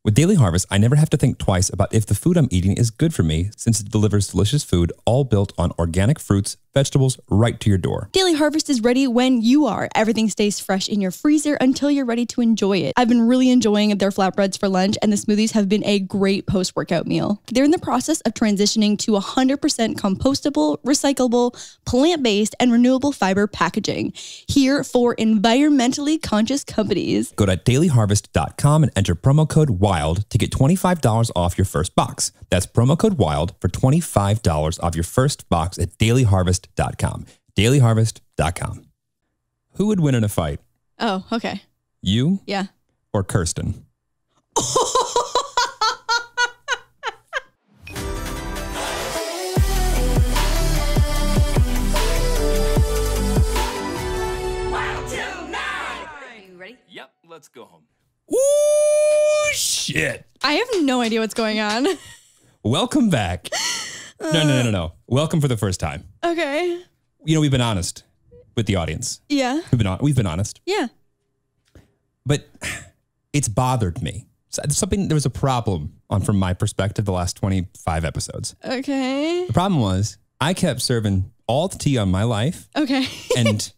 With Daily Harvest, I never have to think twice about if the food I'm eating is good for me, since it delivers delicious food, all built on organic fruits, vegetables, right to your door. Daily Harvest is ready when you are. Everything stays fresh in your freezer until you're ready to enjoy it. I've been really enjoying their flatbreads for lunch, and the smoothies have been a great post-workout meal. They're in the process of transitioning to 100% compostable, recyclable, plant-based, and renewable fiber packaging. Here for environmentally conscious companies. Go to dailyharvest.com and enter promo code WILD to get $25 off your first box. That's promo code WILD for $25 off your first box at dailyharvest.com. Dailyharvest.com. Who would win in a fight? Oh, okay. You? Yeah. Or Kirsten? Yep, let's go home. Ooh, shit. I have no idea what's going on. Welcome back. No. Welcome for the first time. Okay. You know, we've been honest with the audience. Yeah. We've been honest. Yeah. But it's bothered me. There was a problem from my perspective the last 25 episodes. Okay. The problem was I kept serving all the tea on my life. Okay. And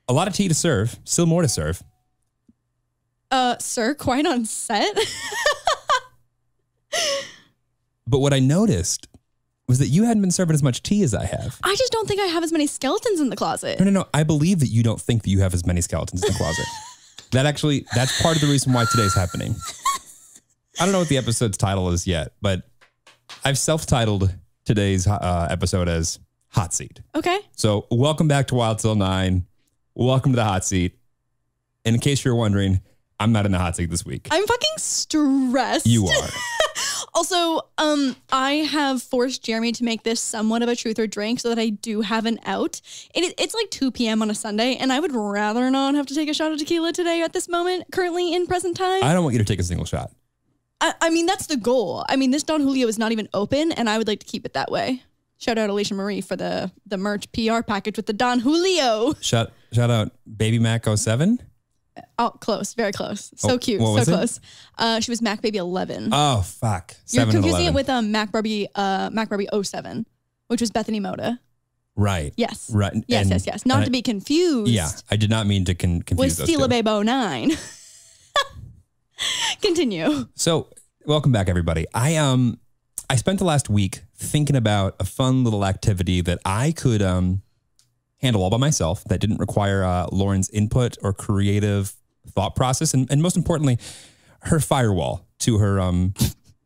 a lot of tea to serve, still more to serve. Sir, quite on set. But what I noticed was that you hadn't been serving as much tea as I have. I just don't think I have as many skeletons in the closet. No. I believe that you don't think that you have as many skeletons in the closet. That's part of the reason why today's happening. I don't know what the episode's title is yet, but I've self-titled today's episode as Hot Seat. Okay. So welcome back to Wild Till 9. Welcome to the Hot Seat. And in case you're wondering, I'm not in the hot seat this week. I'm fucking stressed. You are. Also, I have forced Jeremy to make this somewhat of a truth or drink so that I do have an out. It's like 2 p.m. on a Sunday, and I would rather not have to take a shot of tequila today at this moment, currently in present time. I don't want you to take a single shot. I mean, that's the goal. I mean, this Don Julio is not even open, and I would like to keep it that way. Shout out Alicia Marie for the merch PR package with the Don Julio. Shout out Baby Mac 07. Oh, close. Very close. So cute. So close. She was Mac Baby 11. Oh, fuck. You're confusing it with Mac Barbie 07, which was Bethany Moda. Right. Yes. Right. Yes. Not to be confused. Yeah. I did not mean to confuse with those Stila two. Babe 09. Continue. So, welcome back, everybody. I spent the last week thinking about a fun little activity that I could handle all by myself that didn't require Lauren's input or creative thought process. And most importantly, her firewall to her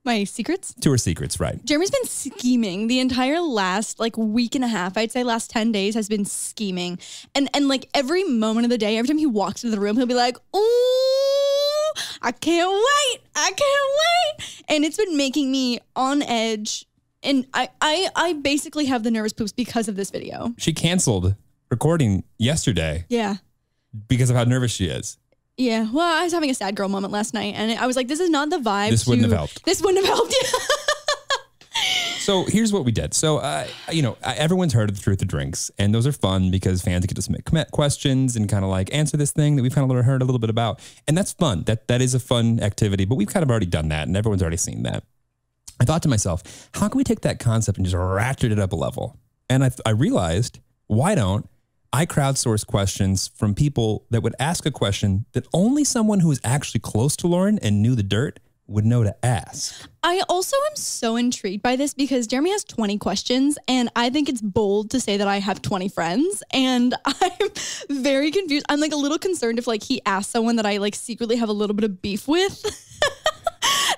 my secrets? To her secrets, right. Jeremy's been scheming the entire last week and a half. I'd say last 10 days has been scheming. And like every moment of the day, every time he walks into the room, he'll be like, ooh, I can't wait. And it's been making me on edge. And I basically have the nervous poops because of this video. She canceled recording yesterday. Yeah. Because of how nervous she is. Yeah. Well, I was having a sad girl moment last night, and I was like, this is not the vibe. This wouldn't have helped. This wouldn't have helped. So here's what we did. So, everyone's heard of the Truth of Drinks, and those are fun because fans get to submit questions and kind of like answer this thing that we've kind of heard a little bit about. And that's fun. That is a fun activity, but we've kind of already done that, and everyone's already seen that. I thought to myself, how can we take that concept and just ratchet it up a level? And I realized, why don't I crowdsource questions from people that would ask a question that only someone who is actually close to Lauren and knew the dirt would know to ask. I also am so intrigued by this because Jeremy has 20 questions, and I think it's bold to say that I have 20 friends, and I'm very confused. I'm like a little concerned if he asks someone that I secretly have a little bit of beef with.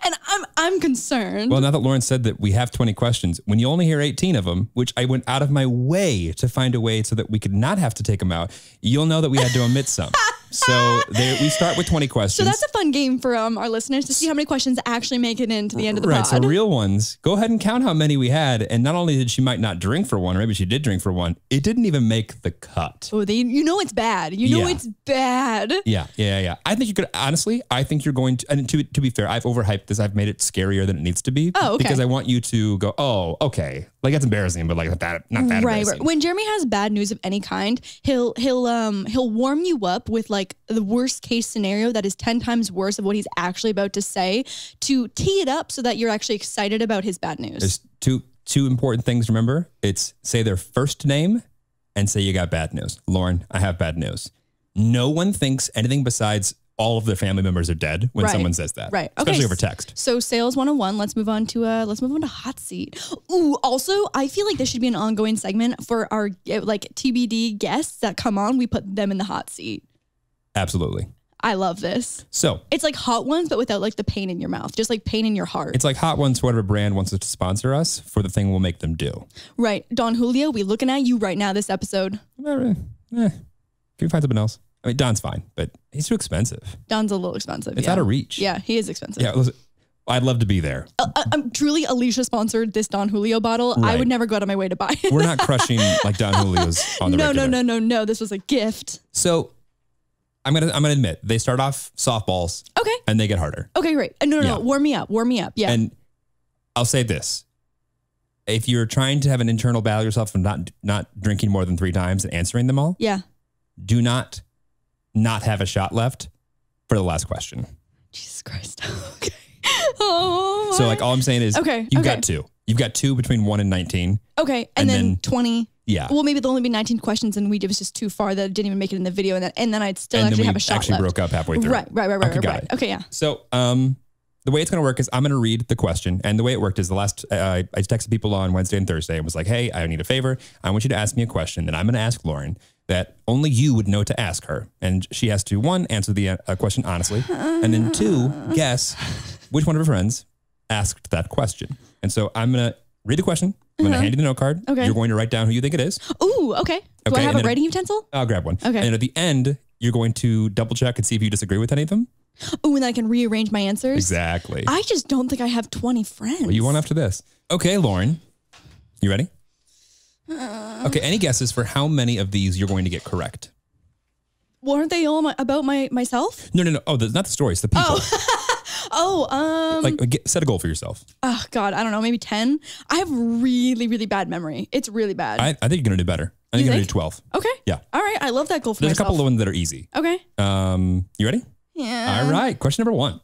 And I'm concerned. Well, now that Lauren said that we have 20 questions, when you only hear 18 of them, which I went out of my way to find a way so that we could not have to take them out, you'll know that we had to omit some. So we start with 20 questions. So that's a fun game for our listeners to see how many questions actually make it into the end of the pod. Right, so real ones. Go ahead and count how many we had. And not only did she might not drink for one, or maybe she did drink for one, it didn't even make the cut. Oh, you know it's bad. You know it's bad. Yeah. I think you're going to, and to be fair, I've overhyped this. I've made it scarier than it needs to be. Oh, okay. Because I want you to go, oh, okay. Like that's embarrassing, but like not that embarrassing. Right. When Jeremy has bad news of any kind, he'll warm you up with like the worst case scenario that is 10 times worse of what he's actually about to say to tee it up so that you're actually excited about his bad news. There's two important things to remember. It's say their first name and say you got bad news. Lauren, I have bad news. No one thinks anything besides all of their family members are dead when someone says that. Right. Especially over text. So sales 101, let's move on to hot seat. Ooh, also, I feel like this should be an ongoing segment for our like TBD guests that come on. We put them in the hot seat. Absolutely. I love this. So it's like hot ones, but without like the pain in your mouth, just like pain in your heart. It's like hot ones for whatever brand wants to sponsor us for the thing we'll make them do. Right. Don Julio, we looking at you right now this episode. Can we find something else? I mean, Don's fine, but he's too expensive. Don's a little expensive. It's out of reach. Yeah, he is expensive. Yeah, listen, I'd love to be there. I'm truly Alicia sponsored this Don Julio bottle. Right. I would never go out of my way to buy it. We're not crushing like Don Julio's on the regular. No. This was a gift. So I'm gonna admit they start off softballs. Okay. And they get harder. Okay, great. No. Warm me up. Yeah. And I'll say this. If you're trying to have an internal battle yourself from not drinking more than 3 times and answering them all, do not have a shot left for the last question. Jesus Christ. Okay. Oh. So like all I'm saying is you've got 2. You've got 2 between 1 and 19. Okay. And then 20. Yeah. Well, maybe there'll only be 19 questions and it was just too far that it didn't even make it in the video. And then I'd still actually have a shot actually left. Broke up halfway through. Right. Got it. Okay, yeah. So the way it's going to work is I'm going to read the question. And the way it worked is the last, I texted people on Wednesday and Thursday and was like, hey, I need a favor. I want you to ask me a question that I'm going to ask Lauren that only you would know to ask her. And she has to, 1, answer the question honestly, and then 2, guess which one of her friends asked that question. And so I'm going to read the question. I'm going to hand you the note card. Okay. You're going to write down who you think it is. Ooh, okay. Do I have a writing utensil? I'll grab one. Okay. And at the end, you're going to double check and see if you disagree with any of them. Ooh, and then I can rearrange my answers? Exactly. I just don't think I have 20 friends. Well, you won after this. Okay, Lauren. You ready? Okay, any guesses for how many of these you're going to get correct? Well, aren't they all about myself? No. Oh, not the stories, the people. Like, set a goal for yourself. Oh, God, I don't know, maybe 10? I have really, really bad memory. It's really bad. I think you're going to do better. I think you're going to do 12. Okay. Yeah. All right, I love that goal for There's myself. a couple of ones that are easy. Okay. You ready? Yeah. All right, question number 1.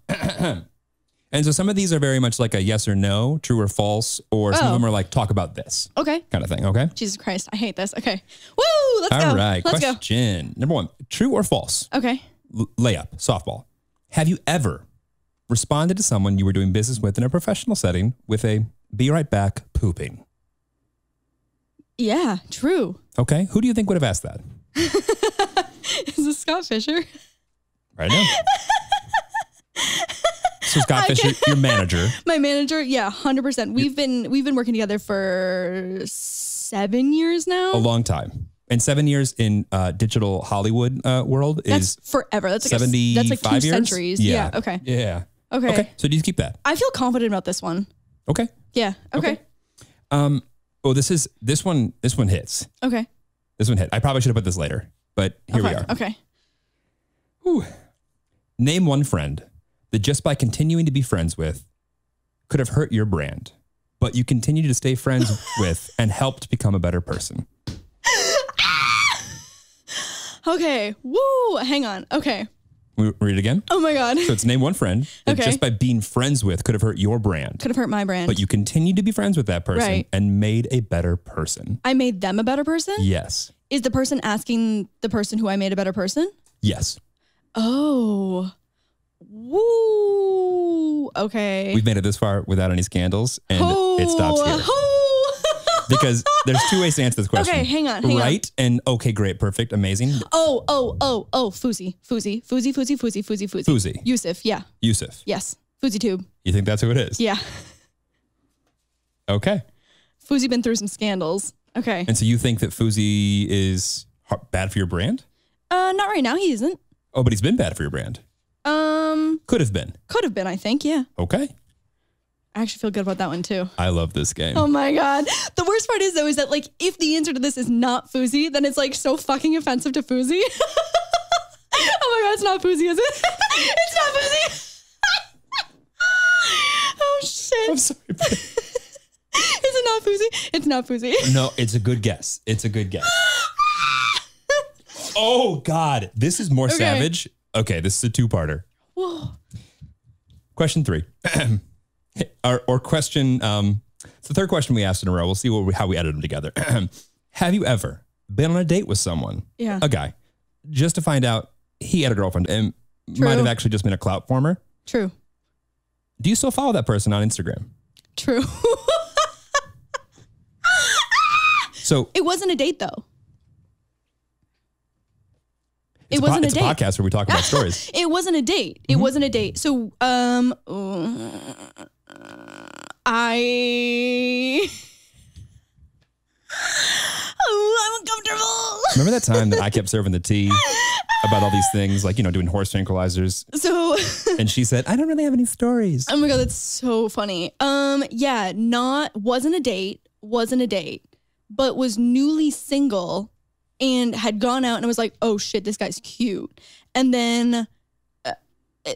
And so some of these are very much like a yes or no, true or false, or some of them are like talk about this. Okay. Kind of thing, okay? Jesus Christ, I hate this. Okay. Woo, let's go. All right, let's question number 1, true or false? Okay. Layup, softball. Have you ever responded to someone you were doing business with in a professional setting with a be right back pooping? Yeah, true. Okay, who do you think would have asked that? Is this Scott Fisher? Right now. So Scott Fisher, your manager. My manager, yeah, 100%. We've been working together for 7 years now. A long time. And 7 years in digital Hollywood world is forever. That's like 75 that's like 2 years? centuries. Yeah. Okay. Yeah. Okay. So do you keep that? I feel confident about this one. Okay. Yeah. Okay. Oh, this one hits. Okay. This one hit. I probably should have put this later, but here we are. Okay. Whew. Name one friend that just by continuing to be friends with could have hurt your brand, but you continue to stay friends with and helped become a better person. Okay. Woo. Hang on. Okay. Read it again. Oh my God. So it's name one friend that just by being friends with could have hurt your brand. Could have hurt my brand. But you continued to be friends with that person and made a better person. I made them a better person? Yes. Is the person asking the person who I made a better person? Yes. Oh. Woo. Okay. We've made it this far without any scandals and it stops here. Because there's 2 ways to answer this question. Okay, hang on. Right and okay, great, perfect, amazing. Foozy. Yusuf, yeah. Yusuf. Yes. Foozy Tube. You think that's who it is? Yeah. Okay. Foozy been through some scandals. Okay. And so you think that Foozy is bad for your brand? Not right now. He isn't. Oh, but he's been bad for your brand. Could have been. Could have been, I think, yeah. Okay. I actually feel good about that one too. I love this game. Oh my God. The worst part is though, is that like, if the answer to this is not Foozy, then it's like so fucking offensive to Foozy. Oh my God, it's not Foozy, is it? It's not Foozy. Oh shit. I'm sorry. Is it not Foozy? It's not Pussy. No, it's a good guess. It's a good guess. Oh God, this is more savage. Okay, this is a two-parter. Whoa. Question 3, or question. It's the third question we asked in a row. We'll see how we edit them together. Have you ever been on a date with someone, a guy, just to find out he had a girlfriend and might have actually just been a clout former? True. Do you still follow that person on Instagram? True. So it wasn't a date though. It wasn't a date. It's a podcast where we talk about stories. It wasn't a date. It wasn't a date. So, I'm uncomfortable. Remember that time that I kept serving the tea about all these things, like, doing horse tranquilizers? So, and she said, I don't really have any stories. Oh my God, that's so funny. Yeah, wasn't a date, but was newly single and had gone out and I was like, oh shit, this guy's cute. And then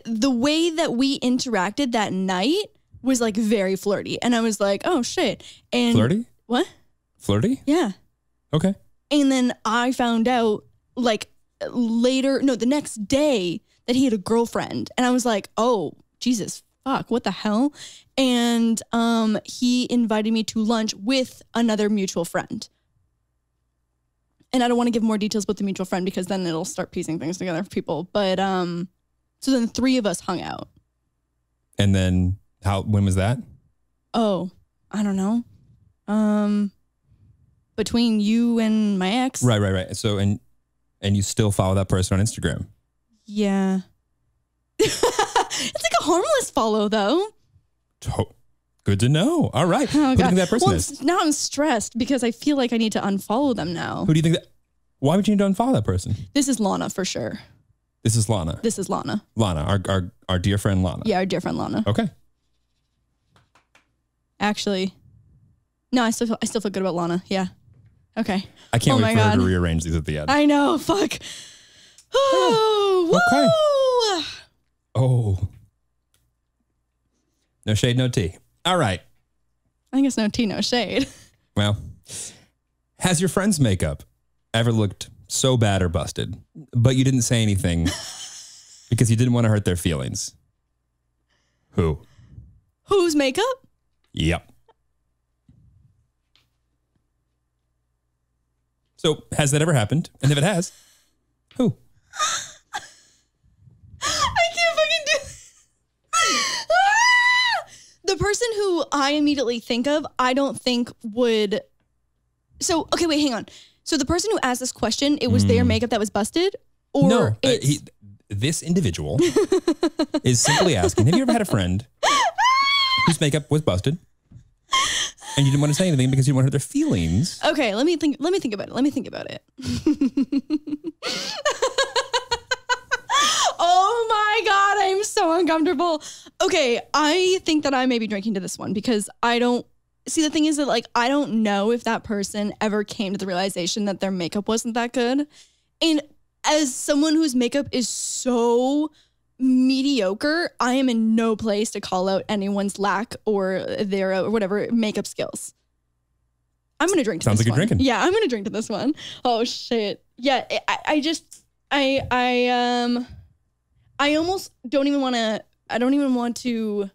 the way that we interacted that night was like very flirty. And I was like, oh shit. And flirty? What? Flirty? Yeah. Okay. And then I found out like the next day that he had a girlfriend. And I was like, oh, Jesus, fuck, what the hell? And he invited me to lunch with another mutual friend. And I don't want to give more details about the mutual friend because then it'll start piecing things together for people. But so then 3 of us hung out. And then when was that? Oh, I don't know. Between you and my ex. Right. So, and you still follow that person on Instagram? Yeah. It's like a harmless follow though. Good to know. All right. Oh, Who do you think that person is? Now I'm stressed because I feel like I need to unfollow them now. Who do you think why would you need to unfollow that person? This is Lana for sure. This is Lana. Lana, our dear friend Lana. Yeah, our dear friend Lana. Okay. Actually, no, I still feel good about Lana. Yeah. Okay. I can't wait for her to rearrange these at the end. I know. Fuck. Oh, okay. Oh. No shade, no tea. All right. I think it's no tea, no shade. Well, has your friend's makeup ever looked so bad or busted, but you didn't say anything because you didn't want to hurt their feelings? Who? Whose makeup? Yep. So has that ever happened? And if it has, who? I can't fucking do this. The person who I immediately think of, I don't think would. So, okay, wait, hang on. So the person who asked this question, it was their makeup that was busted? Or no, this individual is simply asking, have you ever had a friend whose makeup was busted and you didn't want to say anything because you didn't want to hurt their feelings? Okay, let me think about it. Oh my God, I'm so uncomfortable. Okay, I think that I may be drinking to this one because I don't see, the thing is that like, I don't know if that person ever came to the realization that their makeup wasn't that good. And as someone whose makeup is so mediocre, I am in no place to call out anyone's lack or their whatever makeup skills. I'm going to drink to Sounds this like one. you're drinking. Yeah, I'm going to drink to this one. Oh shit. Yeah, I almost don't even want to,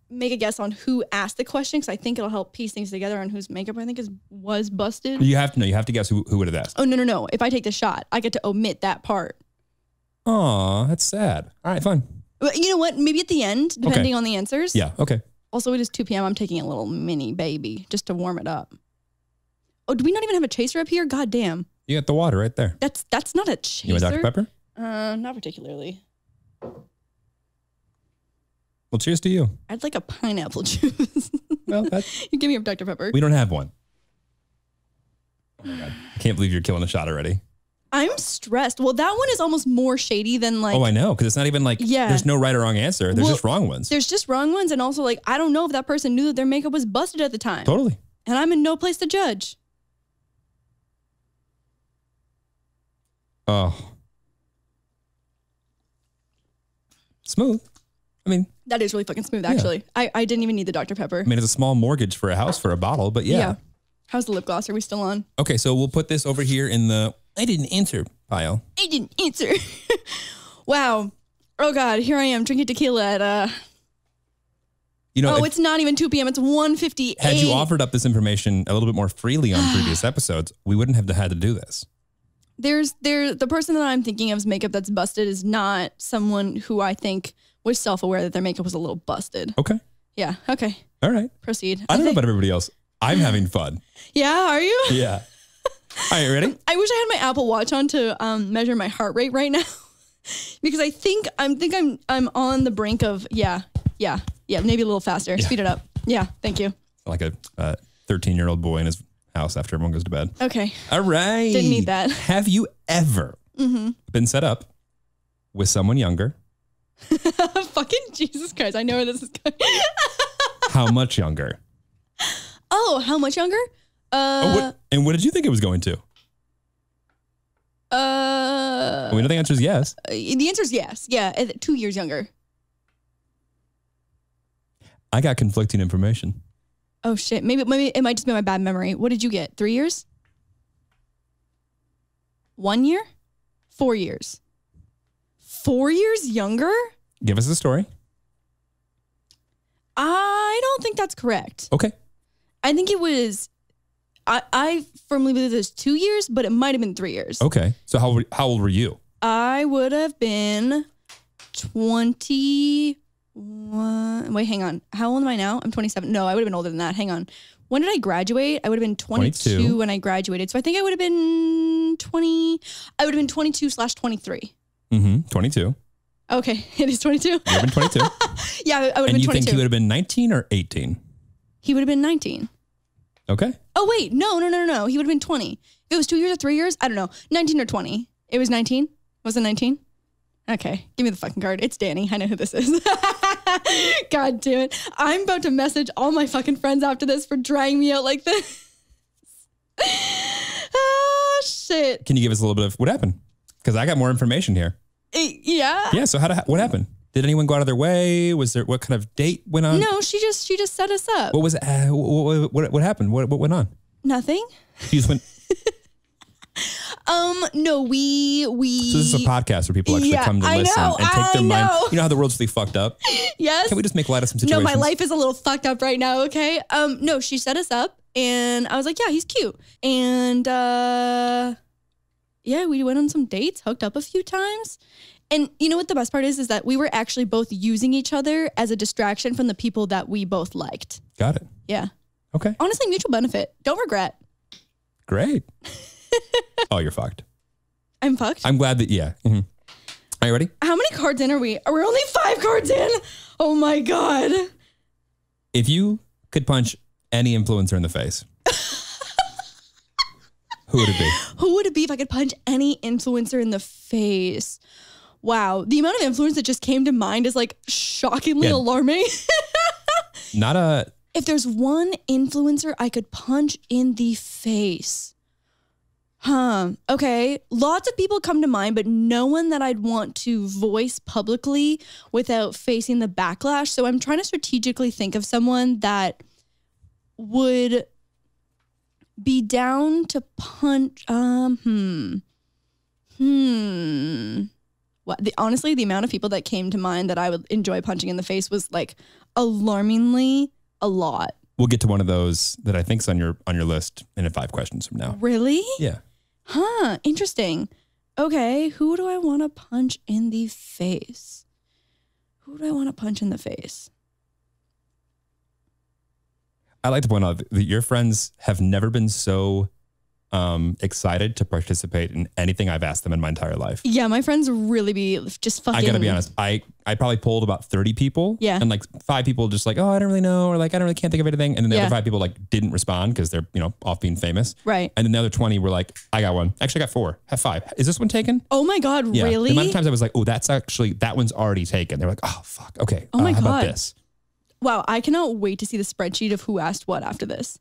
make a guess on who asked the question because I think it'll help piece things together on whose makeup I think was busted. You have to guess who would have asked. Oh, no. If I take the shot, I get to omit that part. Aw, that's sad. All right, fine. But you know what? Maybe at the end, depending on the answers. Yeah, okay. Also, it is 2 p.m. I'm taking a little mini baby just to warm it up. Oh, do we not even have a chaser up here? God damn. You got the water right there. That's not a chaser. You want Dr. Pepper? Not particularly. Well, cheers to you. I'd like a pineapple juice. Well, you give me a Dr. Pepper. We don't have one. Oh my God. I can't believe you're killing a shot already. I'm stressed. Well, that one is almost more shady than like. Oh, I know. Because it's not even like, there's no right or wrong answer. There's just wrong ones. There's just wrong ones. And also like, I don't know if that person knew that their makeup was busted at the time. Totally. And I'm in no place to judge. Oh. Smooth. I mean, That is really fucking smooth, actually. I didn't even need the Dr. Pepper. it's a small mortgage for a house for a bottle, but yeah. How's the lip gloss? Are we still on? Okay, so we'll put this over here in the I didn't answer pile. I didn't answer. Wow. Oh, God. Here I am drinking tequila at... it's not even 2 p.m. It's 1:58. Had you offered up this information a little bit more freely on previous episodes, we wouldn't have had to do this. The person that I'm thinking of's makeup that's busted is not someone who I think was self-aware that their makeup was a little busted. Okay. Yeah. Okay. All right. Proceed. I don't know about everybody else. I'm having fun. Yeah. Are you? Yeah. All right, ready? I wish I had my Apple Watch on to measure my heart rate right now, because I think I'm on the brink of maybe a little faster. Yeah. Speed it up. Yeah. Thank you. Like a 13-year-old boy in his house after everyone goes to bed. Okay. All right. Didn't need that. Have you ever been set up with someone younger? Fucking Jesus Christ! I know where this is going. How much younger? Oh, how much younger? What did you think it was going to? We know the answer is yes. The answer is yes. Yeah, 2 years younger. I got conflicting information. Oh shit! Maybe it might just be my bad memory. What did you get? 3 years? 1 year? 4 years? 4 years younger? Give us a story. I don't think that's correct. Okay. I think it was. I firmly believe it was 2 years, but it might have been 3 years. Okay. So how old were you? I would have been 21. Wait, hang on. How old am I now? I'm 27. No, I would have been older than that. Hang on. When did I graduate? I would have been 22 when I graduated. So I think I would have been 20. I would have been 22/23. 22. Okay, it is 22. You would have been 22. Yeah, I would have been 22. And you think he would have been 19 or 18? He would have been 19. Okay. Oh, wait. No. He would have been 20. If it was 2 years or 3 years, I don't know. 19 or 20. It was 19? Was it 19? Okay. Give me the fucking card. It's Danny. I know who this is. God damn it. I'm about to message all my fucking friends after this for drying me out like this. Ah, shit. Can you give us a little bit of what happened? Because I got more information here. Yeah. Yeah. So what happened? Did anyone go out of their way? Was there what kind of date went on? No, she just set us up. What was what happened? What went on? Nothing. She just went. No, we. So this is a podcast where people actually come to listen and take their mind. You know how the world's really fucked up? Yes. Can we just make light of some situations? No, my life is a little fucked up right now, okay? No, she set us up and I was like, yeah, he's cute. And yeah, we went on some dates, hooked up a few times. And you know what the best part is that we were actually both using each other as a distraction from the people that we both liked. Got it. Yeah. Okay. Honestly, mutual benefit. Don't regret. Great. Oh, you're fucked. I'm fucked? I'm glad that, yeah. Mm-hmm. Are you ready? How many cards in are we? We're only 5 cards in? Oh my God. If you could punch any influencer in the face, who would it be? Who would it be if I could punch any influencer in the face? Wow. The amount of influence that just came to mind is like shockingly alarming. If there's one influencer I could punch in the face. Okay. Lots of people come to mind, but no one that I'd want to voice publicly without facing the backlash. So I'm trying to strategically think of someone that would be down to punch. Honestly, the amount of people that came to mind that I would enjoy punching in the face was like alarmingly a lot. We'll get to one of those that I think's on your list in 5 questions from now. Really? Yeah. Interesting. Okay, who do I want to punch in the face? Who do I want to punch in the face? I like to point out that your friends have never been so excited to participate in anything I've asked them in my entire life. Yeah, my friends really be just fucking... I gotta be honest. I probably polled about 30 people. Yeah. And like 5 people just like, oh, I don't really know. Or like, I don't really can't think of anything. And then the other 5 people like didn't respond because they're, off being famous. Right. And then the other 20 were like, I got one. Actually, I got 4. Have 5. Is this one taken? Oh my God, Yeah. really? The amount of times I was like, oh, that one's already taken. They're like, oh, fuck. Okay. Oh my how about God. this? Wow, I cannot wait to see the spreadsheet of who asked what after this.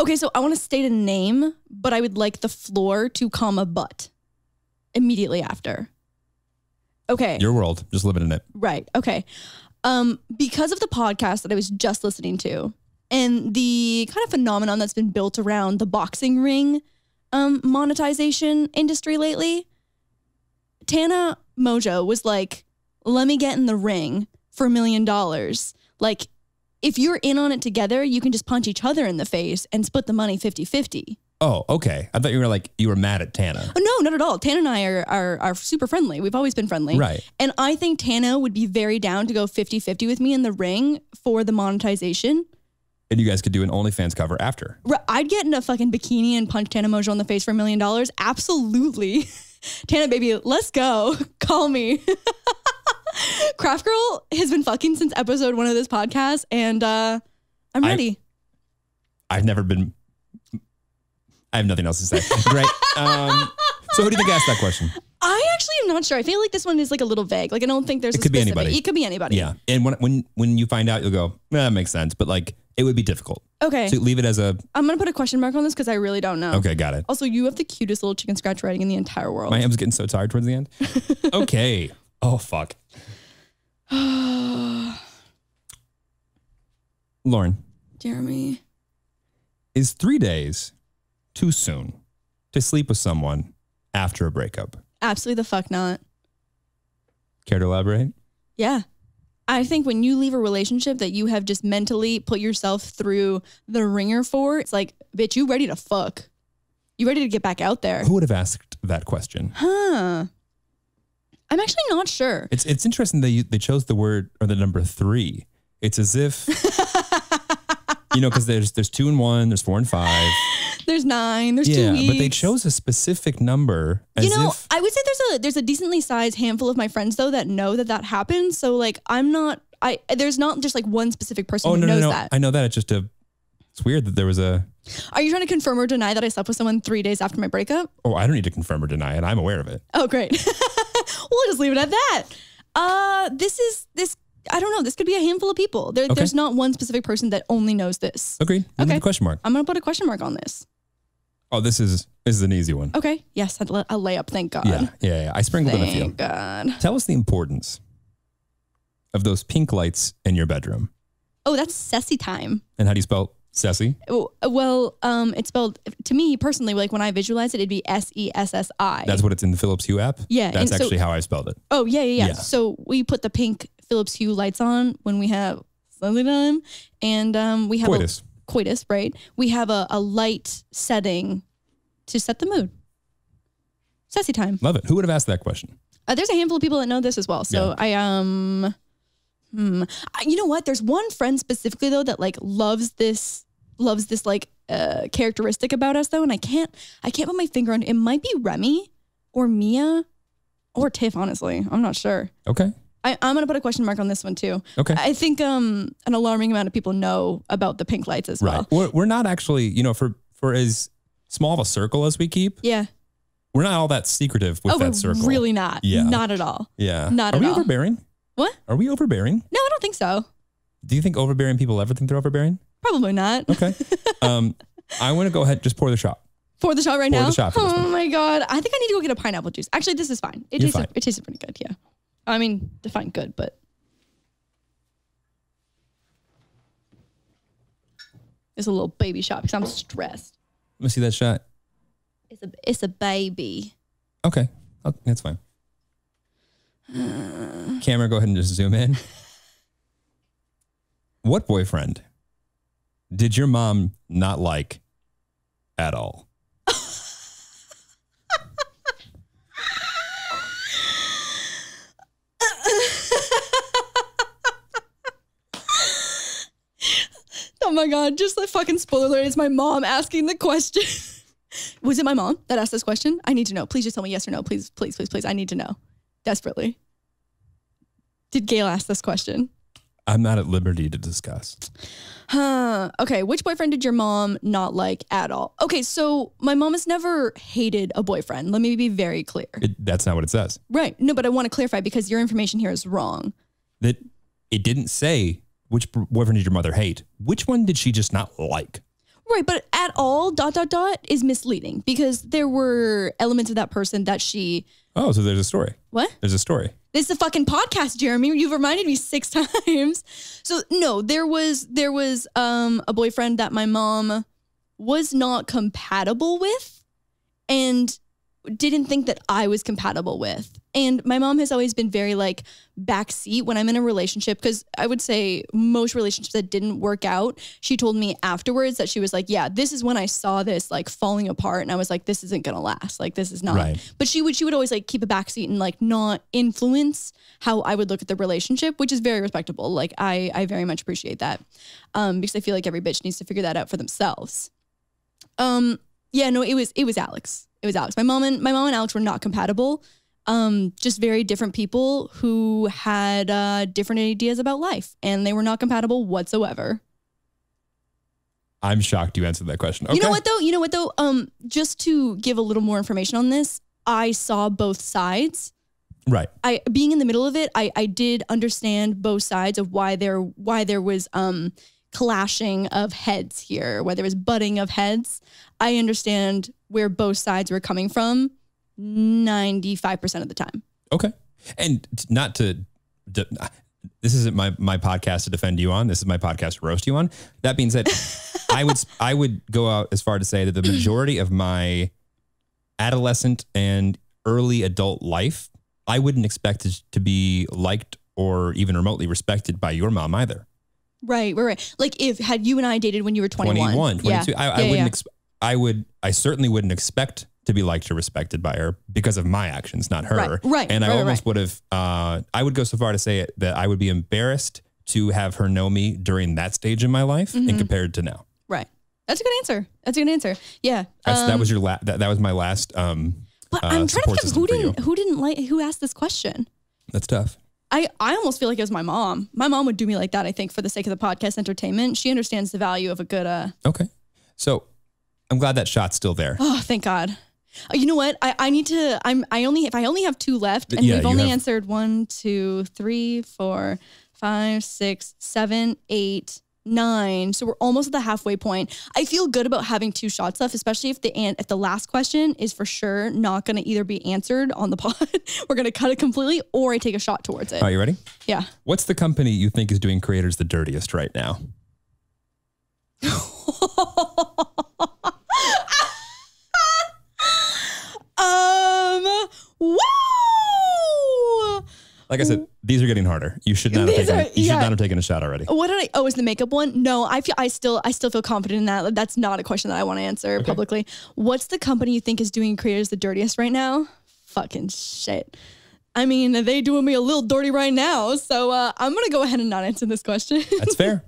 Okay, so I want to state a name, but I would like the floor to comma but immediately after. Okay. Your world, just living in it. Right. Okay. Because of the podcast that I was just listening to and the kind of phenomenon that's been built around the boxing ring monetization industry lately, Tana Mojo was like, let me get in the ring for $1 million. Like, if you're in on it together, you can just punch each other in the face and split the money 50-50. Oh, okay. I thought you were mad at Tana. Oh, no, not at all. Tana and I are super friendly. We've always been friendly. Right. And I think Tana would be very down to go 50-50 with me in the ring for the monetization. And you guys could do an OnlyFans cover after. I'd get in a fucking bikini and punch Tana Mojo in the face for $1 million. Absolutely. Tana, baby, let's go. Call me. Craft Girl has been fucking since episode 1 of this podcast, and I'm ready. I have nothing else to say. Great. So who do you think asked that question? I actually am not sure. I feel like this one is like a little vague. Like I don't think there's It could be anybody. It could be anybody. Yeah. And when you find out, you'll go, that makes sense. But like, it would be difficult. Okay. So leave it as a... I'm going to put a question mark on this because I really don't know. Okay, got it. Also, you have the cutest little chicken scratch writing in the entire world. My ham's getting so tired towards the end. Okay. Oh, fuck. Lauren. Jeremy. Is 3 days too soon to sleep with someone after a breakup? Absolutely the fuck not. Care to elaborate? Yeah. I think when you leave a relationship that you have just mentally put yourself through the ringer for, it's like, bitch, you ready to fuck. You ready to get back out there. Who would have asked that question? Huh. I'm actually not sure. It's interesting they chose the word or the number 3. It's as if, because there's 2 and 1, there's 4 and 5. There's 9, there's 2 weeks. But they chose a specific number as if... I would say there's a decently sized handful of my friends though that know that happens. So like there's not just like one specific person who knows that. I know that. It's weird that there was a... Are you trying to confirm or deny that I slept with someone 3 days after my breakup? Oh, I don't need to confirm or deny it. I'm aware of it. Oh, great. We'll just leave it at that. I don't know. This could be a handful of people. There's not one specific person that only knows this. Agreed. Okay. Question mark. I'm going to put a question mark on this. Oh, this is an easy one. Okay. Yes, a layup. Thank God. Yeah. I sprinkled in a few. Thank God. Tell us the importance of those pink lights in your bedroom. Oh, that's Cessy time. And how do you spell Cessy? Well, it's spelled, to me personally, like when I visualize it, it'd be SESSI. That's what it's in the Philips Hue app? Yeah. That's actually how I spelled it. Oh, yeah. So we put the pink Philips Hue lights on when we have Sunday time, and we have coitus, right? We have a light setting to set the mood. Cessy time. Love it. Who would have asked that question? There's a handful of people that know this as well. So yeah. You know what? There's one friend specifically though that like loves this like characteristic about us though, and I can't put my finger on it. It might be Remy or Mia or Tiff. Honestly, I'm not sure. Okay. I'm gonna put a question mark on this one too. Okay. I think an alarming amount of people know about the pink lights as well. Right. We're not actually, for as small of a circle as we keep. Yeah. We're not all that secretive with that circle. Really not. Yeah. Not at all. Yeah. Not at all. Are we overbearing? What? Are we overbearing? No, I don't think so. Do you think overbearing people ever think they're overbearing? Probably not. Okay. I want to go ahead and just pour the shot. Pour the shot right now? Pour the shot for this one. Oh my God. I think I need to go get a pineapple juice. Actually, this is fine. It tastes pretty good, yeah. I mean, define good, but. It's a little baby shot because I'm stressed. Let me see that shot. It's a baby. Okay. That's fine. Camera, go ahead and just zoom in. What boyfriend did your mom not like at all? Oh my God, just like fucking spoiler alert, it's my mom asking the question. Was it my mom that asked this question? I need to know. Please just tell me yes or no. Please, please, please, please. I need to know. Desperately. Did Gail ask this question? I'm not at liberty to discuss. Okay, which boyfriend did your mom not like at all? Okay, so my mom has never hated a boyfriend. Let me be very clear. That's not what it says. Right. No, but I want to clarify because your information here is wrong. That it didn't say which boyfriend did your mother hate. Which one did she just not like? Right, but at all, ... is misleading because there were elements of that person that she... Oh, so there's a story. What? There's a story. This is a fucking podcast, Jeremy. You've reminded me 6 times. So no, there was a boyfriend that my mom was not compatible with and didn't think that I was compatible with. And my mom has always been very like backseat when I'm in a relationship, because I would say most relationships that didn't work out, she told me afterwards that she was like, yeah, this is when I saw this like falling apart. And I was like, this isn't going to last. Like, this is not. Right. But she would always like keep a backseat and like not influence how I would look at the relationship, which is very respectable. Like I very much appreciate that. Because I feel like every bitch needs to figure that out for themselves. Yeah, no, it was Alex. It was Alex. My mom and Alex were not compatible. Just very different people who had different ideas about life, and they were not compatible whatsoever. I'm shocked you answered that question. Okay. You know what though? Just to give a little more information on this, I saw both sides. Right. Being in the middle of it, I did understand both sides of why there was clashing of heads here, where there was butting of heads. I understand where both sides were coming from 95% of the time. Okay. And not to, this isn't my podcast to defend you on. This is my podcast to roast you on. That being said, I would go out as far to say that the majority of my adolescent and early adult life, I wouldn't expect it to be liked or even remotely respected by your mom either. Right. Like had you and I dated when you were 21, 22, I certainly wouldn't expect to be liked or respected by her because of my actions, not her. Right. And I almost would have, I would go so far to say it that I would be embarrassed to have her know me during that stage in my life and compared to now. Right. That's a good answer. Yeah. That was your that was my last, but I'm trying to think of who asked this question. That's tough. I almost feel like it was my mom. My mom would do me like that, I think, for the sake of the podcast entertainment. She understands the value of a good... Okay. So I'm glad that shot's still there. Oh, thank God. You know what? I need to... If I only have 2 left, and we've only answered 1, 2, 3, 4, 5, 6, 7, 8, 9. So we're almost at the halfway point. I feel good about having 2 shots left, especially if the last question is for sure not going to either be answered on the pod. We're going to cut it completely, or I take a shot towards it. Are you ready? Yeah. What's the company you think is doing creators the dirtiest right now? Woo! Like I said, these are getting harder. You should not have taken a shot already. What did I? Oh, is the makeup one? No, I still feel confident in that. That's not a question that I want to answer publicly. What's the company you think is doing creators the dirtiest right now? Fucking shit. I mean, they doing me a little dirty right now. So I'm gonna go ahead and not answer this question. That's fair.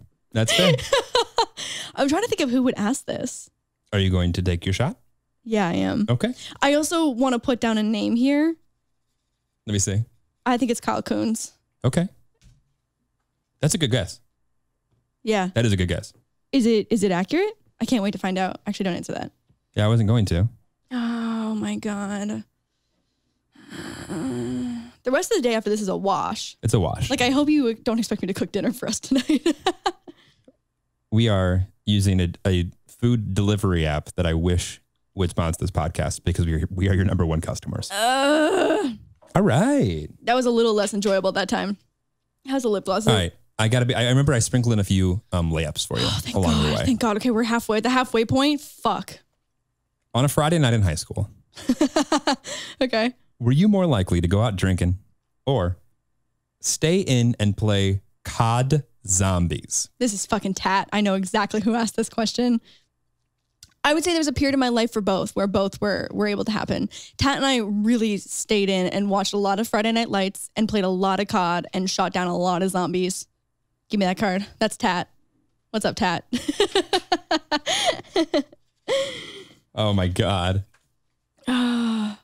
I'm trying to think of who would ask this. Are you going to take your shot? Yeah, I am. Okay. I also want to put down a name here. Let me see. I think it's Kyle Coons. Okay. That's a good guess. Yeah. That is a good guess. Is it accurate? I can't wait to find out. Actually, don't answer that. Yeah, I wasn't going to. Oh my God. The rest of the day after this is a wash. It's a wash. Like, I hope you don't expect me to cook dinner for us tonight. We are using a food delivery app that I wish would sponsor this podcast because we are your number 1 customers. All right. That was a little less enjoyable that time. How's the lip gloss? All right. I remember I sprinkled in a few layups for you along the way. Thank God. Okay, we're halfway. At the halfway point. Fuck. On a Friday night in high school. Okay. Were you more likely to go out drinking or stay in and play COD Zombies? This is fucking Tat. I know exactly who asked this question. I would say there's a period in my life for both, where both were able to happen. Tat and I really stayed in and watched a lot of Friday Night Lights and played a lot of COD and shot down a lot of zombies. Give me that card. That's Tat. What's up, Tat? Oh my God. Are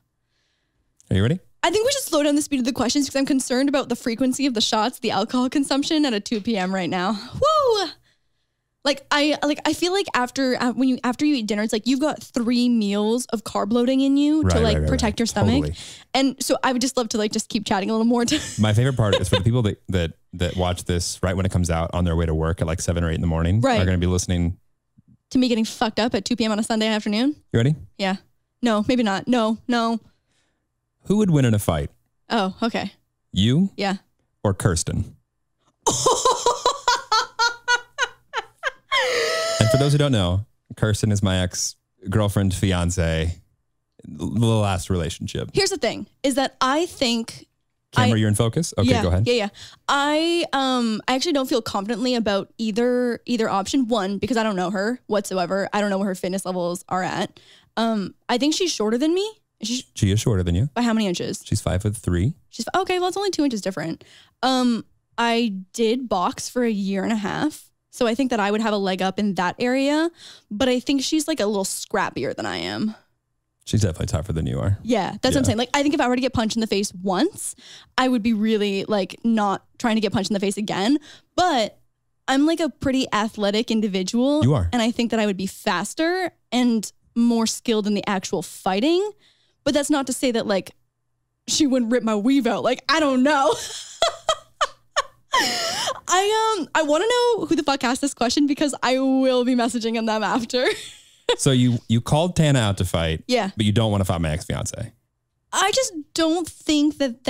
you ready? I think we should slow down the speed of the questions because I'm concerned about the frequency of the shots, the alcohol consumption at a 2 p.m. right now. Woo! I feel like after you eat dinner, it's like you've got 3 meals of carb loading in you to protect your stomach. Totally. And so I would just love to just keep chatting a little more. My favorite part is for the people that watch this right when it comes out on their way to work at 7 or 8 in the morning, are going to be listening to me getting fucked up at 2 p.m. on a Sunday afternoon. You ready? Yeah. No, maybe not. No. Who would win in a fight? Oh, okay. You Yeah. or Kirsten? And for those who don't know, Kirsten is my ex-girlfriend, fiance, the last relationship. Here's the thing, is that I think... Camera, you're in focus? Okay, yeah, go ahead. Yeah. I actually don't feel confidently about either option. One, because I don't know her whatsoever. I don't know where her fitness levels are at. I think she's shorter than me. She is shorter than you. By how many inches? She's 5'3". She's okay. Well, it's only 2 inches different. I did box for 1.5 years. So I think that I would have a leg up in that area, but I think she's like a little scrappier than I am. She's definitely tougher than you are. Yeah, that's what I'm saying. Like, I think if I were to get punched in the face once, I would be really like not trying to get punched in the face again. But I'm like a pretty athletic individual. You are. And I think that I would be faster and more skilled in the actual fighting. But that's not to say that like she wouldn't rip my weave out. Like, I don't know. I want to know who the fuck asked this question because I will be messaging them after. So you called Tana out to fight. Yeah. But you don't want to fight my ex-fiance. I just don't think that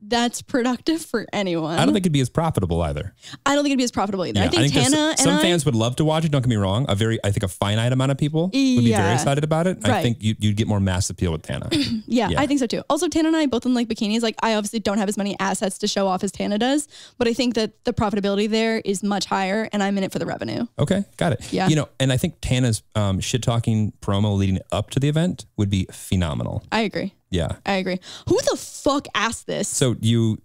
that's productive for anyone. I don't think it'd be as profitable either. I don't think it'd be as profitable either. Yeah, I think Tana and some fans would love to watch it. Don't get me wrong. I think a finite amount of people would be very excited about it. Right. I think you'd get more mass appeal with Tana. Yeah, I think so too. Also, Tana and I both in like bikinis. Like, I obviously don't have as many assets to show off as Tana does, but I think that the profitability there is much higher, and I'm in it for the revenue. Okay, got it. Yeah. You know, and I think Tana's shit talking promo leading up to the event would be phenomenal. I agree. Yeah. I agree. Who the fuck asked this? So did you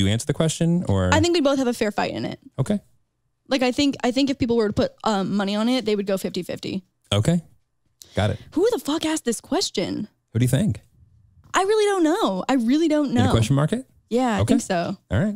answer the question or? I think we both have a fair fight in it. Okay. Like, I think if people were to put money on it, they would go 50-50. Okay. Got it. Who the fuck asked this question? Who do you think? I really don't know. I really don't know. In a question mark it? Yeah, I think so. All right.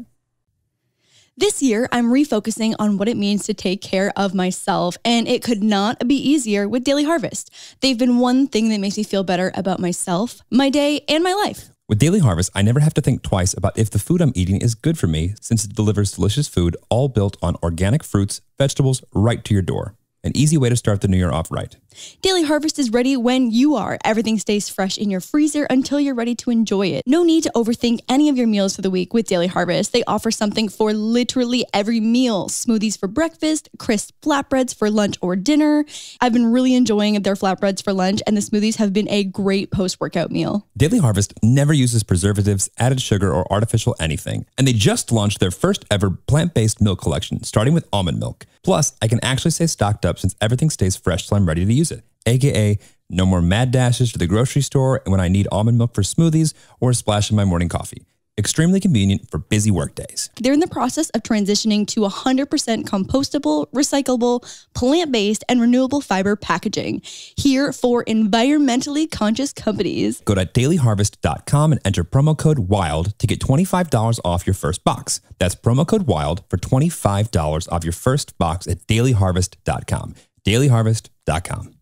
This year, I'm refocusing on what it means to take care of myself, and it could not be easier with Daily Harvest. They've been one thing that makes me feel better about myself, my day, and my life. With Daily Harvest, I never have to think twice about if the food I'm eating is good for me, since it delivers delicious food all built on organic fruits, vegetables, right to your door. An easy way to start the new year off right. Daily Harvest is ready when you are. Everything stays fresh in your freezer until you're ready to enjoy it. No need to overthink any of your meals for the week with Daily Harvest. They offer something for literally every meal. Smoothies for breakfast, crisp flatbreads for lunch or dinner. I've been really enjoying their flatbreads for lunch, and the smoothies have been a great post-workout meal. Daily Harvest never uses preservatives, added sugar, or artificial anything. And they just launched their first ever plant-based milk collection, starting with almond milk. Plus, I can actually stay stocked up since everything stays fresh till I'm ready to use it. AKA, no more mad dashes to the grocery store when I need almond milk for smoothies or a splash in my morning coffee. Extremely convenient for busy work days. They're in the process of transitioning to 100% compostable, recyclable, plant-based, and renewable fiber packaging. Here for environmentally conscious companies. Go to dailyharvest.com and enter promo code WILD to get $25 off your first box. That's promo code WILD for $25 off your first box at dailyharvest.com. dailyharvest.com.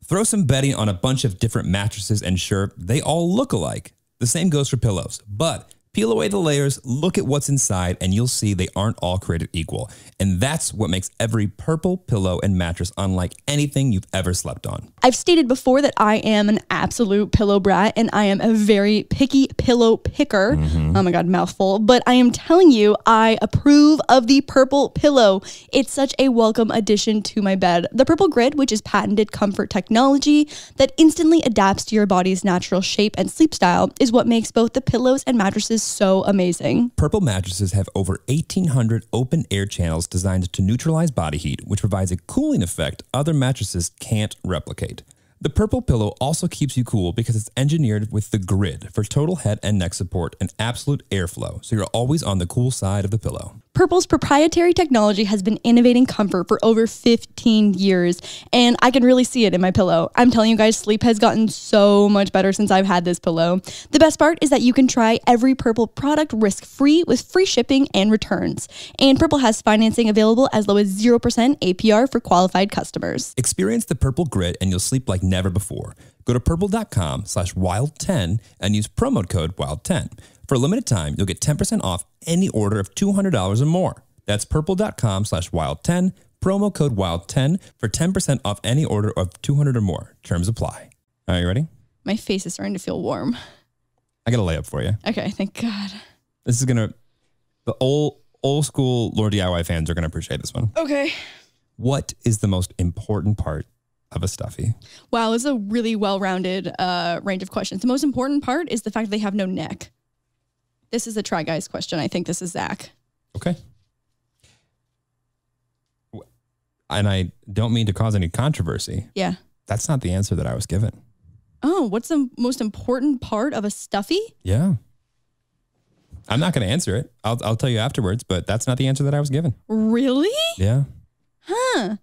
Throw some bedding on a bunch of different mattresses and sure, they all look alike. The same goes for pillows, but peel away the layers, look at what's inside, and you'll see they aren't all created equal. And that's what makes every Purple pillow and mattress unlike anything you've ever slept on. I've stated before that I am an absolute pillow brat and I am a very picky pillow picker. Oh my God, mouthful. But I am telling you, I approve of the Purple pillow. It's such a welcome addition to my bed. The Purple Grid, which is patented comfort technology that instantly adapts to your body's natural shape and sleep style, is what makes both the pillows and mattresses so amazing. Purple mattresses have over 1,800 open air channels designed to neutralize body heat, which provides a cooling effect other mattresses can't replicate. The Purple pillow also keeps you cool because it's engineered with the Grid for total head and neck support and absolute airflow, so you're always on the cool side of the pillow. Purple's proprietary technology has been innovating comfort for over 15 years, and I can really see it in my pillow. I'm telling you guys, sleep has gotten so much better since I've had this pillow. The best part is that you can try every Purple product risk-free with free shipping and returns. And Purple has financing available as low as 0% APR for qualified customers. Experience the Purple Grid and you'll sleep like never before. Go to purple.com/wild10 and use promo code WILD10. For a limited time, you'll get 10% off any order of $200 or more. That's purple.com/wild10, promo code WILD10 for 10% off any order of $200 or more. Terms apply. Are you ready? My face is starting to feel warm. I got a layup for you. Okay, thank God. This is the old school Lord DIY fans are gonna appreciate this one. Okay. What is the most important part of a stuffy? Wow, this is a really well-rounded range of questions. The most important part is the fact that they have no neck. This is a Try Guys question. I think this is Zach. Okay. And I don't mean to cause any controversy. Yeah. That's not the answer that I was given. Oh, what's the most important part of a stuffy? Yeah. I'm not going to answer it. I'll tell you afterwards, but that's not the answer that I was given. Really? Yeah. Huh.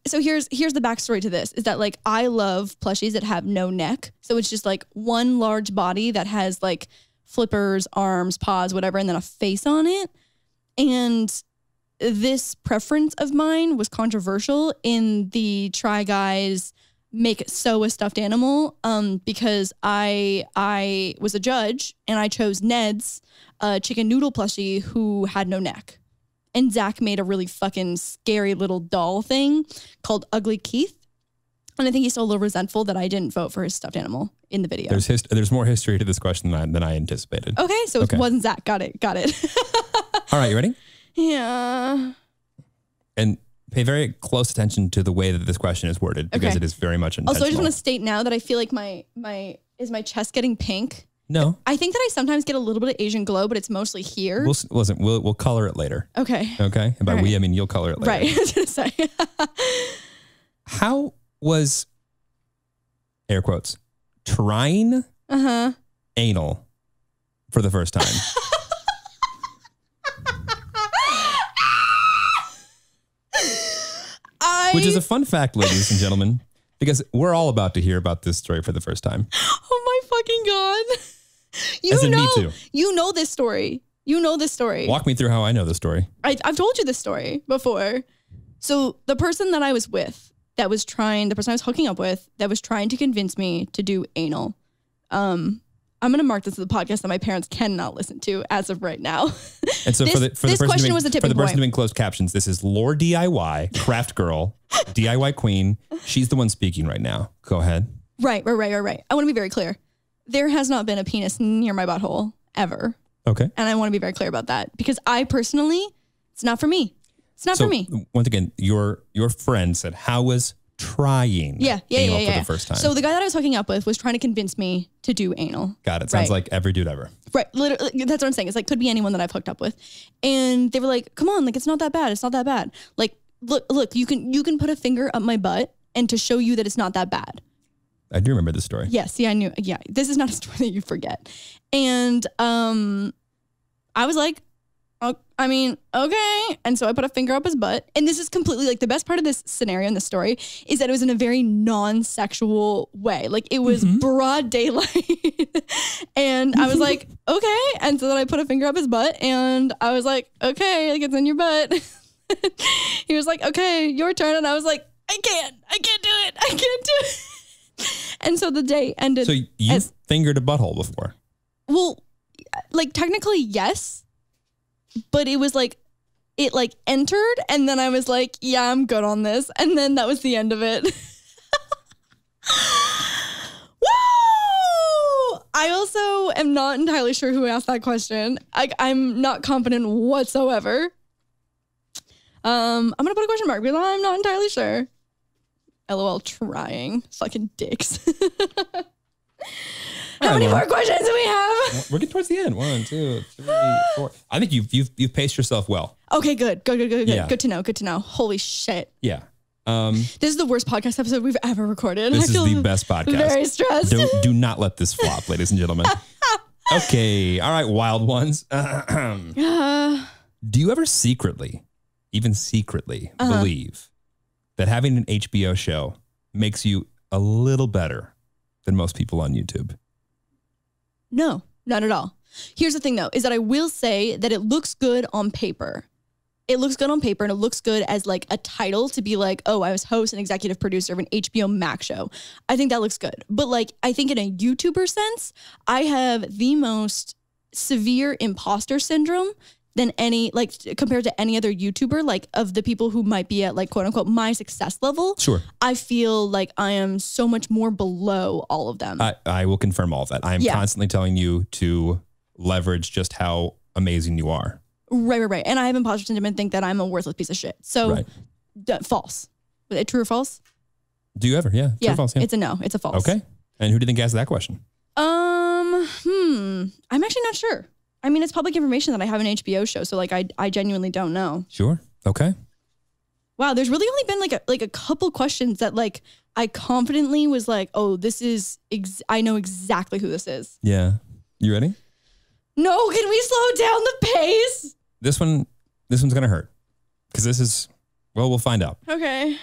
So here's the backstory to this is that like I love plushies that have no neck. So it's just like one large body that has like flippers, arms, paws, whatever, and then a face on it. And this preference of mine was controversial in the Try Guys sew a stuffed animal because I was a judge and I chose Ned's chicken noodle plushie who had no neck. And Zach made a really fucking scary little doll thing called Ugly Keith. And I think he's still a little resentful that I didn't vote for his stuffed animal in the video. There's more history to this question than I anticipated. Okay, so it wasn't Zach. Got it. All right, you ready? Yeah. And pay very close attention to the way that this question is worded because it is very much intentional. Also, I just want to state now that I feel like my chest getting pink? No. I think that I sometimes get a little bit of Asian glow, but it's mostly here. We'll color it later. Okay. Okay. And by we, I mean you'll color it later. Right. I was gonna say. How was, air quotes, trying anal for the first time? Which is a fun fact, ladies and gentlemen, because we're all about to hear about this story for the first time. Oh my fucking God. Me too. You know this story. Walk me through how I know the story. I've told you this story before. So the person that I was with, the person I was hooking up with, that was trying to convince me to do anal. I'm going to mark this as a podcast that my parents cannot listen to as of right now. And so this question was a tipping point. For the person doing closed captions, this is Lord DIY, craft girl, DIY queen. She's the one speaking right now. Go ahead. Right. I want to be very clear. There has not been a penis near my butthole ever. Okay. And I want to be very clear about that because I personally, it's not for me. It's not for me. Once again, your friend said, how was trying anal for the first time? So the guy that I was hooking up with was trying to convince me to do anal. Got it. Sounds like every dude ever. Right. Literally, that's what I'm saying. It's like, could be anyone that I've hooked up with. And they were like, come on, like, it's not that bad. It's not that bad. Like, look, you can put a finger up my butt and to show you that it's not that bad. I do remember this story. Yes. Yeah, I knew. Yeah. This is not a story that you forget. And I was like, I mean, okay. And so I put a finger up his butt. And this is completely like the best part of this scenario in the story is that it was in a very non-sexual way. Like it was broad daylight. And I was like, okay. And so then I put a finger up his butt and I was like, okay, like it's in your butt. He was like, okay, your turn. And I was like, I can't do it. And so the day ended. So you fingered a butthole before? Well, like technically, yes. But it was like, it like entered and then I was like, yeah, I'm good on this. And then that was the end of it. Woo! I also am not entirely sure who asked that question. I'm not confident whatsoever. I'm going to put a question mark because I'm not entirely sure. LOL trying. Fucking dicks. How many more questions do we have? We're getting towards the end. 1, 2, 3, 4. I think you've paced yourself well. Okay, good. Yeah. Good to know. Holy shit. Yeah. This is the worst podcast episode we've ever recorded. This is the best podcast. Very stressed. Do not let this flop, ladies and gentlemen. Okay. All right, wild ones. Do you ever secretly believe that having an HBO show makes you a little better than most people on YouTube? No, not at all. Here's the thing though, is that I will say that it looks good on paper. It looks good on paper and it looks good as like a title to be like, oh, I was host and executive producer of an HBO Max show. I think that looks good. But like, I think in a YouTuber sense, I have the most severe imposter syndrome than compared to any other YouTuber, like of the people who might be at like quote unquote my success level. Sure. I feel like I am so much more below all of them. I will confirm all of that. I'm constantly telling you to leverage just how amazing you are. Right. And I have imposter syndrome and think that I'm a worthless piece of shit. So false. True or false? Do you ever? Yeah. True or false? Yeah. It's a no. It's a false. Okay. And who do you think asked that question? I'm actually not sure. I mean, it's public information that I have an HBO show, so like I genuinely don't know. Sure. Okay. Wow, there's really only been like a couple questions that like I confidently was like, oh, this is I know exactly who this is. Yeah. You ready? No, can we slow down the pace? This one's gonna hurt because this is we'll find out. Okay.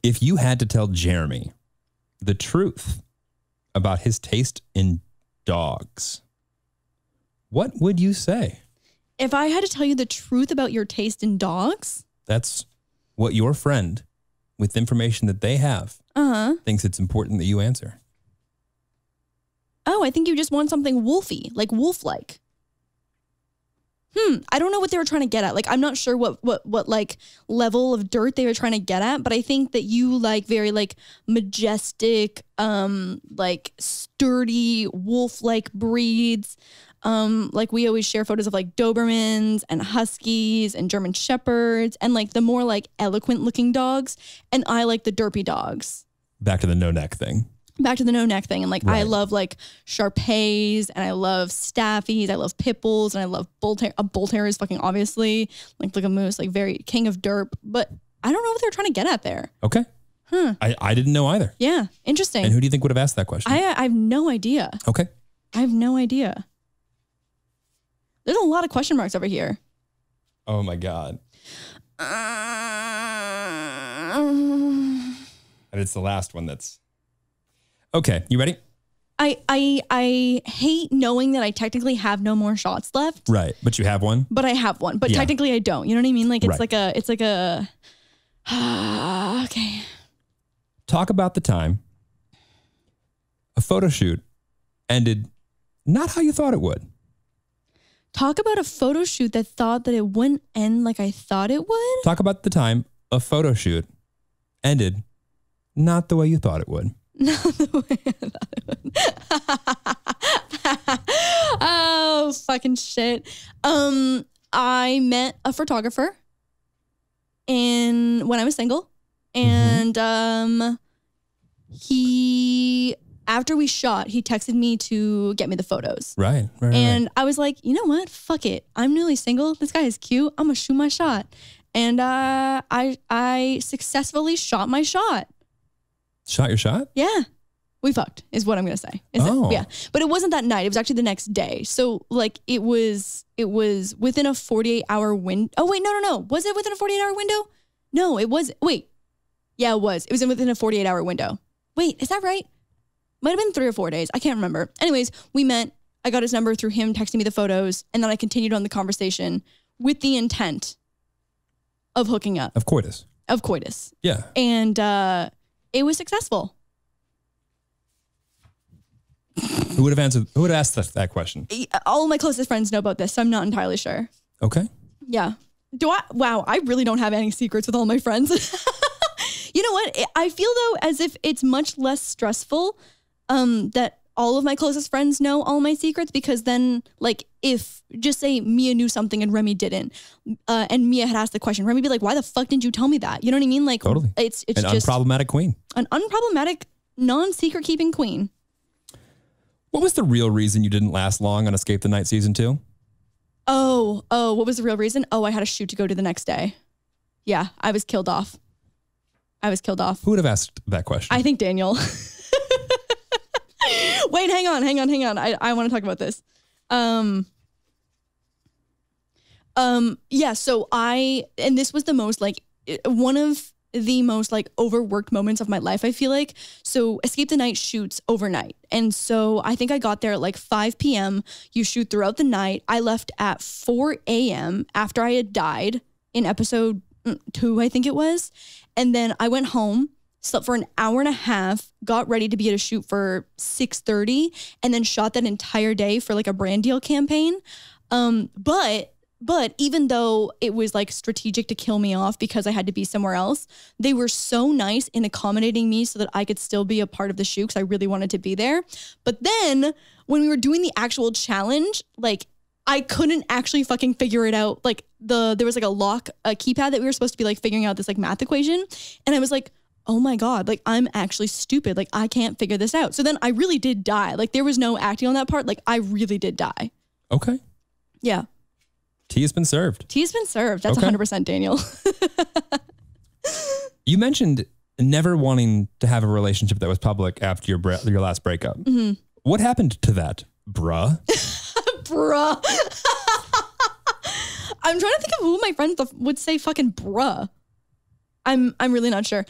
If you had to tell Jeremy the truth about his taste in dogs, what would you say? If I had to tell you the truth about your taste in dogs? That's what your friend, with information that they have, thinks it's important that you answer. Oh, I think you just want something wolfy, like wolf-like. I don't know what they were trying to get at. Like, I'm not sure what like level of dirt they were trying to get at, but I think that you like very like majestic, like sturdy wolf-like breeds. Like we always share photos of like Dobermans and Huskies and German Shepherds and like the more like eloquent looking dogs. And I like the derpy dogs. Back to the no neck thing. Back to the no neck thing. And like, I love like Shar-Peis and I love Staffies. I love Pit Bulls and I love Bull Terriers, fucking obviously. Like a moose, like very king of derp. But I don't know what they're trying to get at there. Okay. I didn't know either. Yeah. Interesting. And who do you think would have asked that question? I have no idea. Okay. I have no idea. There's a lot of question marks over here. Oh my God. And it's the last one that's... Okay, you ready? I hate knowing that I technically have no more shots left. Right, but you have one. But I have one, but technically I don't. You know what I mean? Like it's right. like a okay. Talk about the time a photo shoot ended not how you thought it would. Talk about a photo shoot that thought that it wouldn't end like I thought it would. Talk about the time a photo shoot ended not the way you thought it would. Not the way I thought it would. Oh, fucking shit. I met a photographer when I was single. And he, after we shot, he texted me to get me the photos. Right. And I was like, you know what? Fuck it. I'm newly single. This guy is cute. I'm gonna shoot my shot. And I successfully shot my shot. Shot your shot? Yeah. We fucked is what I'm going to say. Yeah. But it wasn't that night. It was actually the next day. So like it was within a 48-hour window. Oh wait, no. Was it within a 48-hour window? No, it was. Wait. Yeah, it was. It was within a 48-hour window. Wait, is that right? Might have been 3 or 4 days. I can't remember. Anyways, we met. I got his number through him texting me the photos. And then I continued on the conversation with the intent of hooking up. Of coitus. Yeah. And it was successful. Who would have asked that question? All of my closest friends know about this, so I'm not entirely sure. Okay. Yeah. Wow, I really don't have any secrets with all my friends. You know what? I feel though as if it's much less stressful that all of my closest friends know all my secrets, because then like if just say Mia knew something and Remy didn't, and Mia had asked the question, Remy would be like, why the fuck didn't you tell me that? You know what I mean? Like totally. It's an just unproblematic queen. An unproblematic, non-secret keeping queen. What was the real reason you didn't last long on Escape the Night season 2? Oh, what was the real reason? Oh, I had a shoot to go to the next day. Yeah, I was killed off. Who would have asked that question? I think Daniel. Wait, hang on. I want to talk about this. Yeah, so and this was the most like one of the most like overworked moments of my life, I feel like. So Escape the Night shoots overnight. And so I think I got there at like 5 p.m. You shoot throughout the night. I left at 4 a.m. after I had died in episode 2, I think it was. And then I went home, slept for an hour and a half, got ready to be at a shoot for 6:30, and then shot that entire day for like a brand deal campaign. But even though it was like strategic to kill me off because I had to be somewhere else, they were so nice in accommodating me so that I could still be a part of the shoot because I really wanted to be there. But then when we were doing the actual challenge, like I couldn't actually fucking figure it out. Like there was like a keypad that we were supposed to be like figuring out this like math equation. And I was like, oh my God, like I'm actually stupid. Like I can't figure this out. So then I really did die. Like there was no acting on that part. Like I really did die. Okay. Yeah. Tea has been served. Tea has been served. That's Okay. 100% Daniel. You mentioned never wanting to have a relationship that was public after your last breakup. Mm-hmm. What happened to that, bruh? Bruh. I'm trying to think of who my friends would say fucking bruh. I'm really not sure.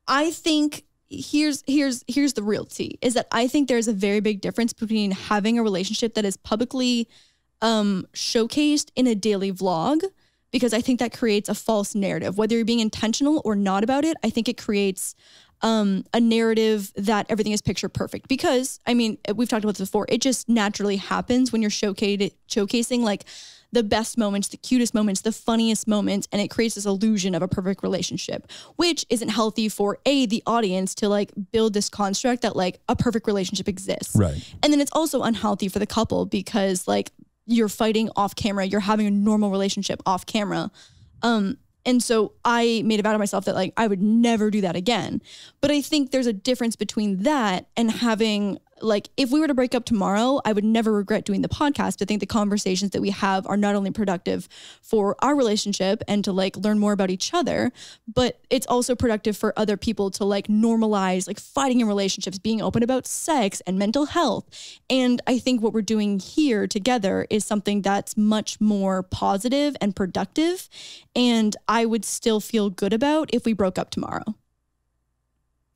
I think here's the real tea is that I think there's a very big difference between having a relationship that is publicly showcased in a daily vlog, because I think that creates a false narrative, whether you're being intentional or not about it. I think it creates a narrative that everything is picture perfect, because I mean, we've talked about this before. It just naturally happens when you're showcasing like the best moments, the cutest moments, the funniest moments, and it creates this illusion of a perfect relationship, which isn't healthy for the audience to like build this construct that like a perfect relationship exists. Right. And then it's also unhealthy for the couple because like you're fighting off camera, you're having a normal relationship off camera. And so I made a vow to myself that like I would never do that again. But I think there's a difference between that and having, like, if we were to break up tomorrow, I would never regret doing the podcast. I think the conversations that we have are not only productive for our relationship and to like learn more about each other, but it's also productive for other people to like normalize like fighting in relationships, being open about sex and mental health. And I think what we're doing here together is something that's much more positive and productive. And I would still feel good about if we broke up tomorrow.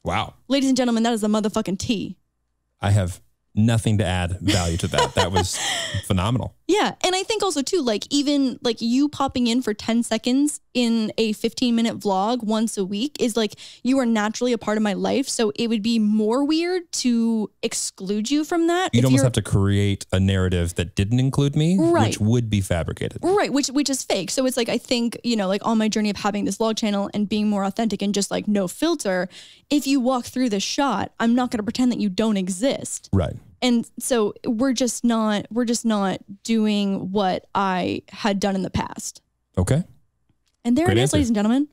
Wow. Ladies and gentlemen, that is a motherfucking tea. I have nothing to add value to that. That was phenomenal. Yeah. And I think also too, like even like you popping in for 10 seconds in a 15-minute vlog once a week is like, you are naturally a part of my life. So it would be more weird to exclude you from that. You'd almost have to create a narrative that didn't include me, right, which would be fabricated. Right. Which is fake. So it's like, I think, you know, like on my journey of having this vlog channel and being more authentic and just like no filter, if you walk through the shot, I'm not going to pretend that you don't exist. Right. And so we're just not doing what I had done in the past. Okay. And there Great it is, answer. ladies and gentlemen.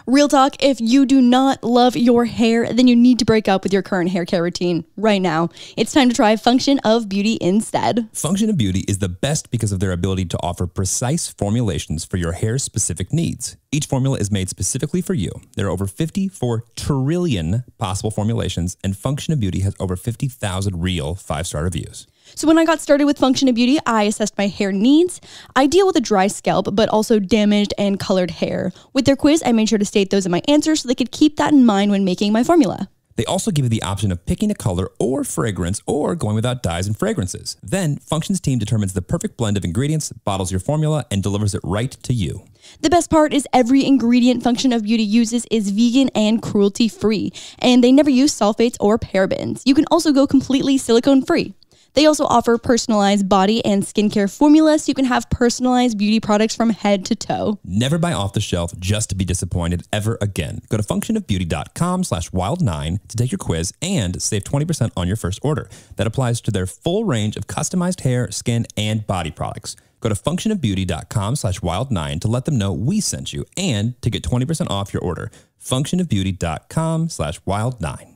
Real talk, if you do not love your hair, then you need to break up with your current hair care routine right now. It's time to try Function of Beauty instead. Function of Beauty is the best because of their ability to offer precise formulations for your hair's specific needs. Each formula is made specifically for you. There are over 54 trillion possible formulations, and Function of Beauty has over 50,000 real 5-star reviews. So when I got started with Function of Beauty, I assessed my hair needs. I deal with a dry scalp, but also damaged and colored hair. With their quiz, I made sure to state those in my answers so they could keep that in mind when making my formula. They also give you the option of picking a color or fragrance or going without dyes and fragrances. Then Function's team determines the perfect blend of ingredients, bottles your formula, and delivers it right to you. The best part is every ingredient Function of Beauty uses is vegan and cruelty-free, and they never use sulfates or parabens. You can also go completely silicone-free. They also offer personalized body and skincare formulas, so you can have personalized beauty products from head to toe. Never buy off the shelf just to be disappointed ever again. Go to functionofbeauty.com/wild9 to take your quiz and save 20% on your first order. That applies to their full range of customized hair, skin, and body products. Go to functionofbeauty.com/wild9 to let them know we sent you and to get 20% off your order. functionofbeauty.com/wild9.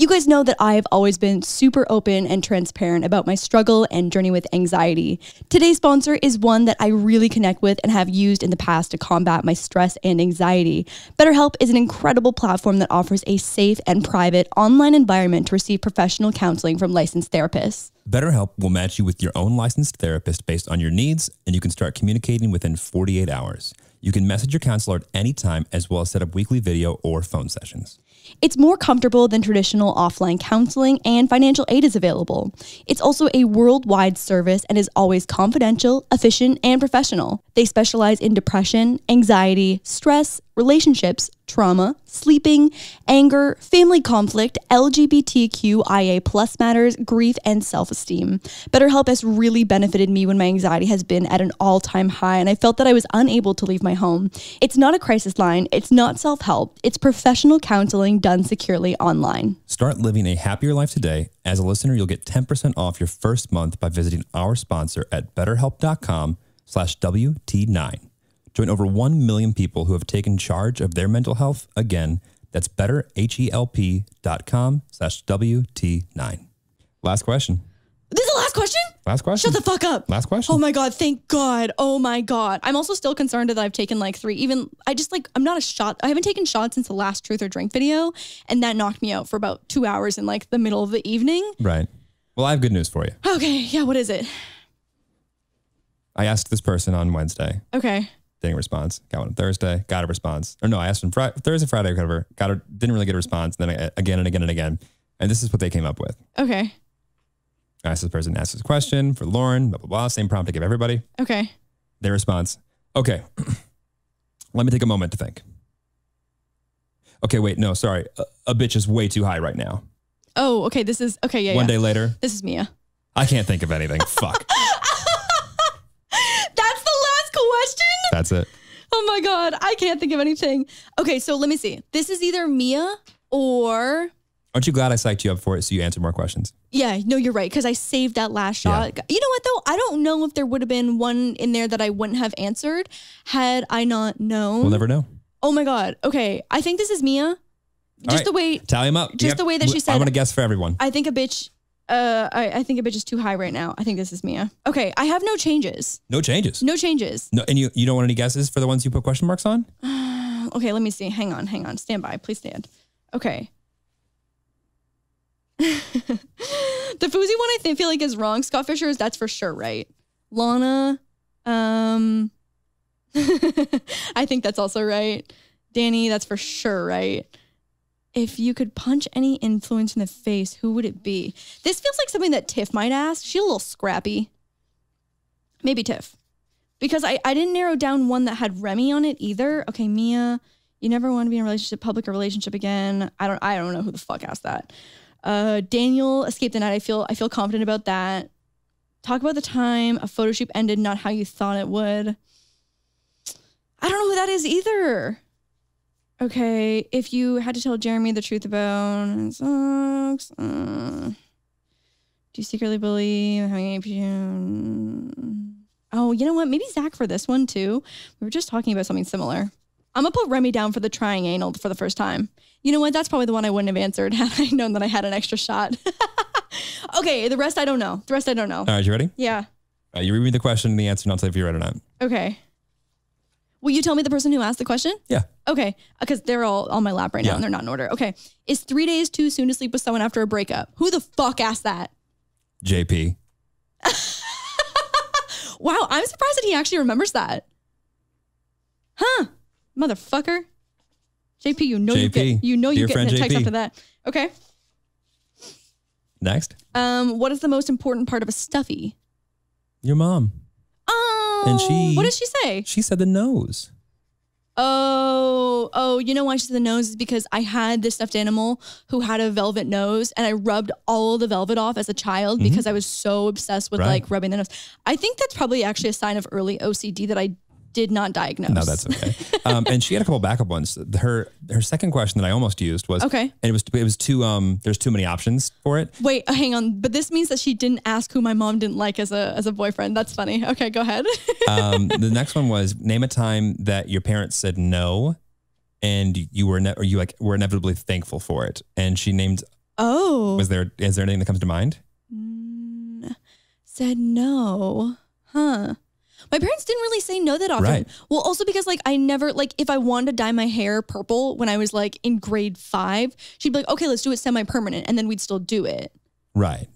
You guys know that I've always been super open and transparent about my struggle and journey with anxiety. Today's sponsor is one that I really connect with and have used in the past to combat my stress and anxiety. BetterHelp is an incredible platform that offers a safe and private online environment to receive professional counseling from licensed therapists. BetterHelp will match you with your own licensed therapist based on your needs, and you can start communicating within 48 hours. You can message your counselor at any time, as well as set up weekly video or phone sessions. It's more comfortable than traditional offline counseling, and financial aid is available. It's also a worldwide service and is always confidential, efficient, and professional. They specialize in depression, anxiety, stress, relationships, trauma, sleeping, anger, family conflict, LGBTQIA+ matters, grief, and self-esteem. BetterHelp has really benefited me when my anxiety has been at an all-time high and I felt that I was unable to leave my home. It's not a crisis line, it's not self-help, it's professional counseling done securely online. Start living a happier life today. As a listener, you'll get 10% off your first month by visiting our sponsor at betterhelp.com/WT9. Join over 1 million people who have taken charge of their mental health. Again, that's betterhelp.com/WT9. Last question. This is the last question? Last question. Shut the fuck up. Last question. Oh my God. Thank God. Oh my God. I'm also still concerned that I've taken like 3. I'm not a shot. I haven't taken shots since the last Truth or Drink video. And that knocked me out for about 2 hours in like the middle of the evening. Right. Well, I have good news for you. Okay. Yeah. What is it? I asked this person on Wednesday. Okay. Didn't response. Got one on Thursday. Got a response. Or no, I asked him Thursday, Friday, whatever. Didn't really get a response. And then again and again and again. And this is what they came up with. Okay. I asked this person, asked this question for Lauren, blah, blah, blah. Same prompt to give everybody. Okay. Their response. Okay. Let me take a moment to think. Okay, wait, no, sorry. A bitch is way too high right now. Oh, okay. This is, okay, yeah. One day later. This is Mia. I can't think of anything. Fuck. That's the last question? That's it. Oh my God. I can't think of anything. Okay, so let me see. This is either Mia or... Aren't you glad I psyched you up for it so you answer more questions? Yeah, no, you're right. Because I saved that last shot. Yeah. You know what, though? I don't know if there would have been one in there that I wouldn't have answered had I not known. We'll never know. Oh my God. Okay. I think this is Mia. Just the way... Tally them up. Just the way that she said... I want to guess for everyone. I think a bitch... I think a bitch is too high right now. I think this is Mia. Okay, I have no changes. No changes? No changes. No, and you don't want any guesses for the ones you put question marks on? Okay, let me see. Hang on. Stand by. Please stand. Okay. The Fousey one I feel like is wrong. Scott Fisher that's for sure right. Lana, I think that's also right. Danny, that's for sure right. If you could punch any influence in the face, who would it be? This feels like something that Tiff might ask. She's a little scrappy. Maybe Tiff. Because I didn't narrow down one that had Remy on it either. Okay, Mia, you never want to be in a relationship, public or relationship again. I don't know who the fuck asked that. Daniel, escape the night. I feel confident about that. Talk about the time a photo shoot ended, not how you thought it would. I don't know who that is either. Okay, if you had to tell Jeremy the truth about it sucks. Do you secretly believe having Oh, you know what? Maybe Zach for this one too. We were just talking about something similar. I'm gonna put Remy down for the trying anal for the first time. You know what? That's probably the one I wouldn't have answered had I known that I had an extra shot. Okay, the rest I don't know. All right, you ready? Yeah. You read me the question and the answer, and I'll tell you if you're right or not. Okay. Will you tell me the person who asked the question? Yeah. Okay, because they're all on my lap right now and they're not in order. Okay. Is 3 days too soon to sleep with someone after a breakup? Who the fuck asked that? JP. Wow, I'm surprised that he actually remembers that. Huh. Motherfucker. JP, you know you get a text after that. Okay. Next. What is the most important part of a stuffy? Your mom. Oh. And what did she say? She said the nose. Oh, you know why she said the nose is because I had this stuffed animal who had a velvet nose and I rubbed all of the velvet off as a child because I was so obsessed with like rubbing the nose. I think that's probably actually a sign of early OCD that I did not diagnose. No, that's okay. And she had a couple backup ones. Her second question that I almost used was okay. And it was too there's too many options for it. Wait, hang on. But this means that she didn't ask who my mom didn't like as a boyfriend. That's funny. Okay, go ahead. The next one was name a time that your parents said no and you were were inevitably thankful for it. And she named is there anything that comes to mind? Said no. Huh. My parents didn't really say no that often. Right. Well, also because like I never if I wanted to dye my hair purple when I was like in grade 5, she'd be like, okay, let's do it semi-permanent. And then we'd still do it. Right.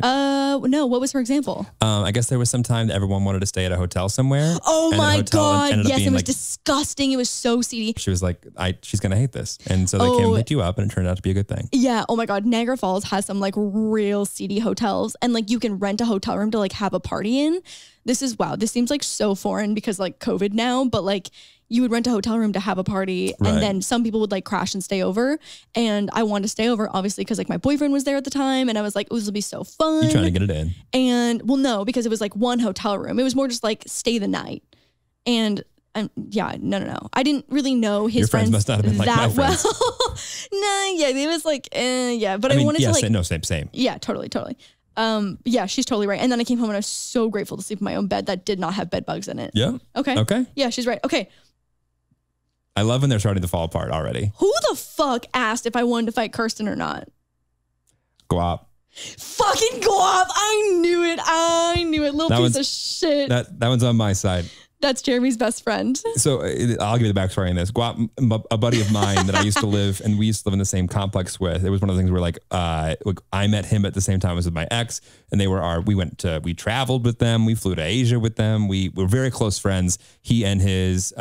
No, what was her example? I guess there was some time that everyone wanted to stay at a hotel somewhere. Oh and the my hotel God. ended up Yes, being it was like, disgusting. It was so seedy. she was like, she's going to hate this. And so they came and picked you up and it turned out to be a good thing. Yeah. Oh my God. Niagara Falls has some like real seedy hotels and like you can rent a hotel room to like have a party in. This seems like so foreign because like COVID now, but like you would rent a hotel room to have a party and then some people would like crash and stay over. And I wanted to stay over obviously because like my boyfriend was there at the time and I was like, oh, this will be so fun. You trying to get it in. And well, no, because it was like one hotel room. It was more just like stay the night. And yeah, no. I didn't really know his Your friends must not have been like my that well. friends. Nah, yeah, it was like, yeah. But I mean, wanted to like, no, same. yeah, totally. Yeah, she's totally right. And then I came home and I was so grateful to sleep in my own bed that did not have bed bugs in it. Yeah. Okay. Yeah, she's right. Okay. I love when they're starting to fall apart already. Who the fuck asked if I wanted to fight Kirsten or not? Guap. Fucking Guap. I knew it. Little piece of shit. That one's on my side. That's Jeremy's best friend. So I'll give you the backstory on this. Guap, a buddy of mine that I used to live, and we used to live in the same complex with. It was one of the things where like I met him at the same time as with my ex, and we traveled with them. We flew to Asia with them. We were very close friends. He and his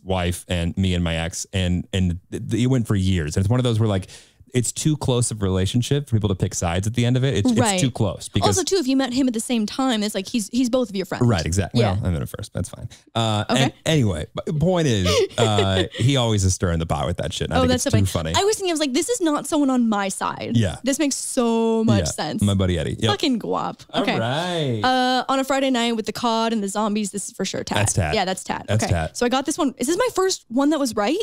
wife and me and my ex, and it went for years. And it's one of those where like, it's too close of a relationship for people to pick sides at the end of it. It's too close. Because also, too, if you met him at the same time, it's like he's both of your friends. Right, exactly. Yeah. Well, I met him first. That's fine. And anyway, point is, he always is stirring the pot with that shit. And I think that's it's so too funny. I was thinking, I was like, this is not someone on my side. Yeah. This makes so much sense. My buddy Eddie. Yep. Fucking Guap. Okay. All right. On a Friday night with the COD and the zombies, this is for sure Tat. That's Tat. Yeah, that's Tat. That's okay. Tat. So I got this one. Is this my first one that was right?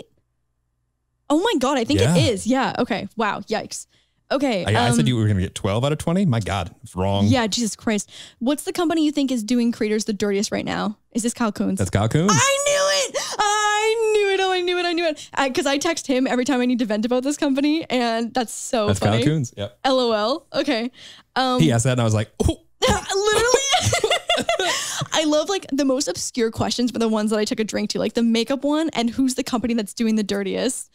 Oh my God, I think it is. Yeah. Okay. Wow. Yikes. Okay. I said you were going to get 12 out of 20. My God, it's wrong. Yeah, Jesus Christ. What's the company you think is doing creators the dirtiest right now? Is this Kyle Coons? That's Kyle Coons. I knew it. Oh, I knew it. Because I text him every time I need to vent about this company, and that's funny. That's Kyle Coons. Yep. LOL. Okay. He asked that, and I was like, oh. Literally. I love like the most obscure questions were the ones that I took a drink to, like the makeup one and who's the company that's doing the dirtiest.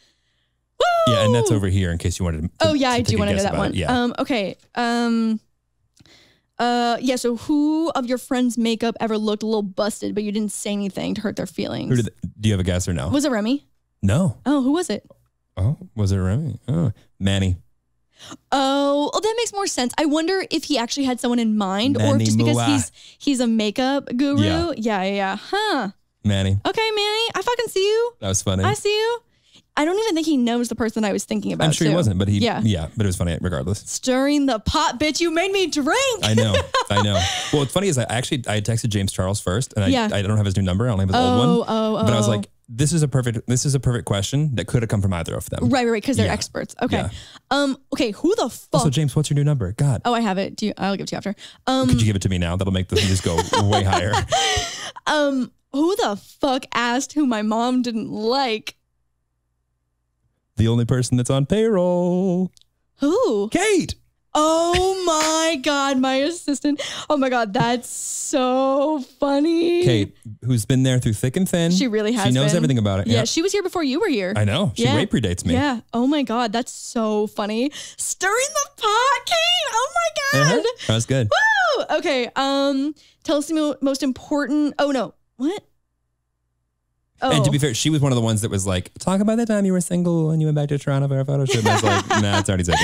Woo! Yeah, and that's over here in case you wanted to. Oh yeah, I do want to know that one. Yeah. Okay. Yeah. So, who of your friends' makeup ever looked a little busted, but you didn't say anything to hurt their feelings? Do you have a guess or no? Was it Remy? No. Oh, who was it? Oh, was it Remy? Oh, Manny. Oh, that makes more sense. I wonder if he actually had someone in mind, or Manny just because Mua. he's a makeup guru. Yeah. Yeah. Huh. Manny. Okay, Manny. I fucking see you. That was funny. I see you. I don't even think he knows the person I was thinking about. I'm sure too. he wasn't, but yeah, but it was funny regardless. Stirring the pot, bitch. You made me drink. I know. Well, what's funny is I texted James Charles first, and I don't have his new number. I only have his old one. But I was like, this is a perfect question that could have come from either of them. Right, because they're experts. Okay. Yeah. Okay, who the fuck? Also, James, what's your new number? God. Oh, I have it. I'll give it to you after. Could you give it to me now? That'll make the just go way higher. Who the fuck asked who my mom didn't like? The only person that's on payroll. Who? Kate. Oh my God, my assistant. Oh my God, that's so funny. Kate, who's been there through thick and thin. She really has. She knows everything about it. Yeah, she was here before you were here. I know. She way predates me. Yeah. Oh my God, that's so funny. Stirring the pot, Kate. Oh my God. That was good. Woo! Okay. Tell us the most important. Oh no. What? Oh. And to be fair, she was one of the ones that was like, talk about the time you were single and you went back to Toronto for a photo shoot. And I was like, nah, it's already taken.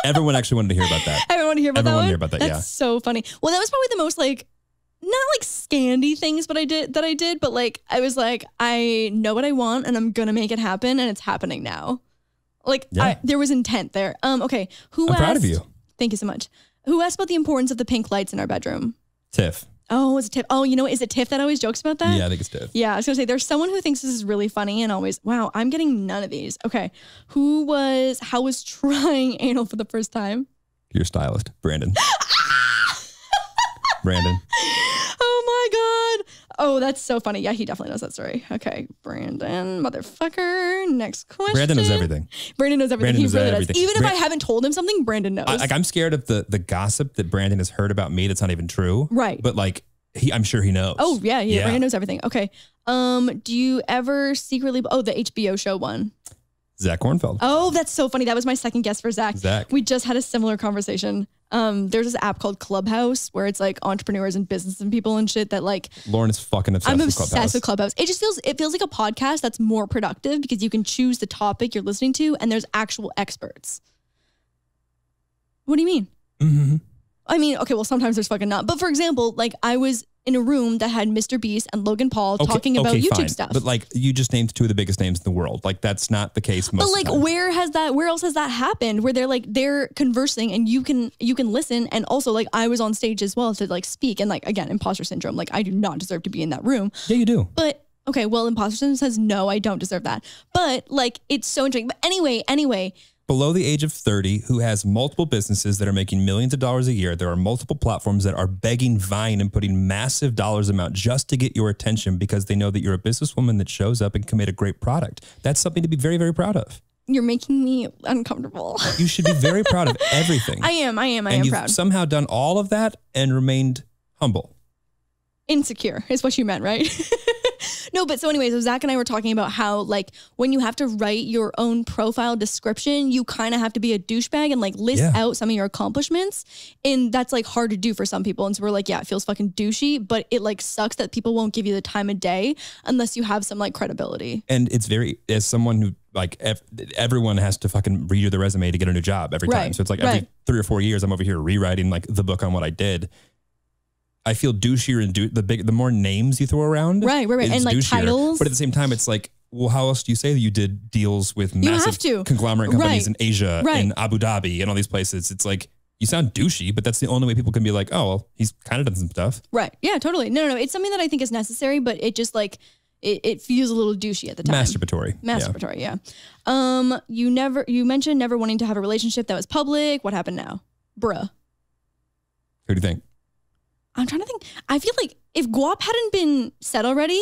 Everyone actually wanted to hear about that. Everyone wanted to hear about that. Everyone wanted to hear about that. That's so funny. Well, that was probably the most like, not like scandy things, but I did, but like, I was like, I know what I want and I'm going to make it happen. And it's happening now. Like there was intent there. Okay. I'm proud of you. Thank you so much. Who asked about the importance of the pink lights in our bedroom? Tiff. Oh, it's a Tiff. Oh, you know what? Is it Tiff that always jokes about that? Yeah, I think it's Tiff. Yeah, I was going to say, there's someone who thinks this is really funny and always, wow, I'm getting none of these. Okay. How was trying anal for the first time? Your stylist, Brandon. Brandon. Oh my God. Oh, that's so funny. Yeah, he definitely knows that story. Okay. Brandon, motherfucker. Next question. Brandon knows everything. Brandon knows everything. Brandon he really everything. does. Even if I haven't told him something, Brandon knows. I'm scared of the gossip that Brandon has heard about me that's not even true. Right. But like, I'm sure he knows. Oh, yeah. Brandon knows everything. Okay. Do you ever secretly... Oh, the HBO show one. Zach Kornfeld. Oh, that's so funny. That was my second guess for Zach. Zach. We just had a similar conversation. There's this app called Clubhouse where it's like entrepreneurs and business and people and shit that like. Lauren is fucking obsessed I'm with Clubhouse. obsessed with Clubhouse. It feels like a podcast that's more productive because you can choose the topic you're listening to and there's actual experts. What do you mean? Mm-hmm. I mean, okay, well, sometimes there's fucking not. But for example, like I was in a room that had Mr. Beast and Logan Paul talking about YouTube fine. stuff. But like you just named two of the biggest names in the world. Like that's not the case most But like of the time. where else has that happened? Where they're conversing and you can listen, and also like I was on stage as well to like speak, and like again, imposter syndrome. Like I do not deserve to be in that room. Yeah, you do. But okay, well, imposter syndrome says no, I don't deserve that. But like it's so interesting. But anyway, Below the age of 30, who has multiple businesses that are making millions of dollars a year, there are multiple platforms that are begging Vine and putting massive dollars amount just to get your attention because they know that you're a businesswoman that shows up and can make a great product. That's something to be very, very proud of. you're making me uncomfortable. You should be very proud of everything. I am and you've proud. somehow done all of that and remained humble. Insecure is what you meant, right? No, but so anyways, so Zach and I were talking about how like when you have to write your own profile description, you kind of have to be a douchebag and like list out some of your accomplishments. And that's like hard to do for some people. And so we're like, yeah, it feels fucking douchey, but it like sucks that people won't give you the time of day unless you have some like credibility. And it's very, as someone who like everyone has to fucking redo the resume to get a new job every time. So it's like every 3 or 4 years, I'm over here rewriting like the book on what I did. I feel douchier and the more names you throw around. Right. And like douchier. Titles. But at the same time, it's like, well, how else do you say that you did deals with massive conglomerate companies in Asia and Abu Dhabi and all these places? It's like, you sound douchey, but that's the only way people can be like, oh, well, he's kind of done some stuff. Right. Yeah, totally. No. It's something that I think is necessary, but it just like, it feels a little douchey at the time. Masturbatory, yeah. You mentioned never wanting to have a relationship that was public. What happened now? Bruh. Who do you think? I'm trying to think. I feel like if Guap hadn't been said already,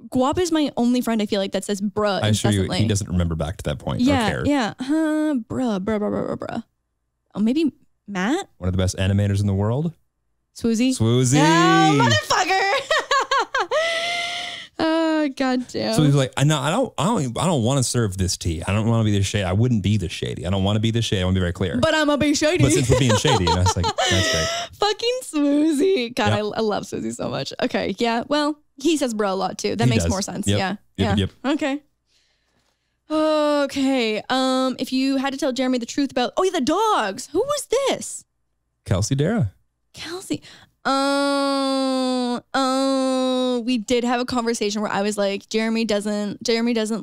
Guap is my only friend I feel like that says bruh. I assure you, he doesn't remember back to that point. Yeah. Bruh. Oh, maybe Matt? One of the best animators in the world. Swoozie. Oh, motherfucker. Oh, goddamn. So he's like, I don't want to serve this tea. I don't want to be this shady. I wouldn't be this shady. I don't want to be this shady. I want to be very clear. But I'm gonna be shady. But since we're being shady, I was like, that's great. Fucking Swoozie. God, I love Swoozie so much. Okay, yeah. Well, he says bro a lot too. That makes more sense. Yep. Yeah. Yep. Okay. If you had to tell Jeremy the truth about the dogs. Who was this? Kelsey Dara. Kelsey. We did have a conversation where I was like, Jeremy doesn't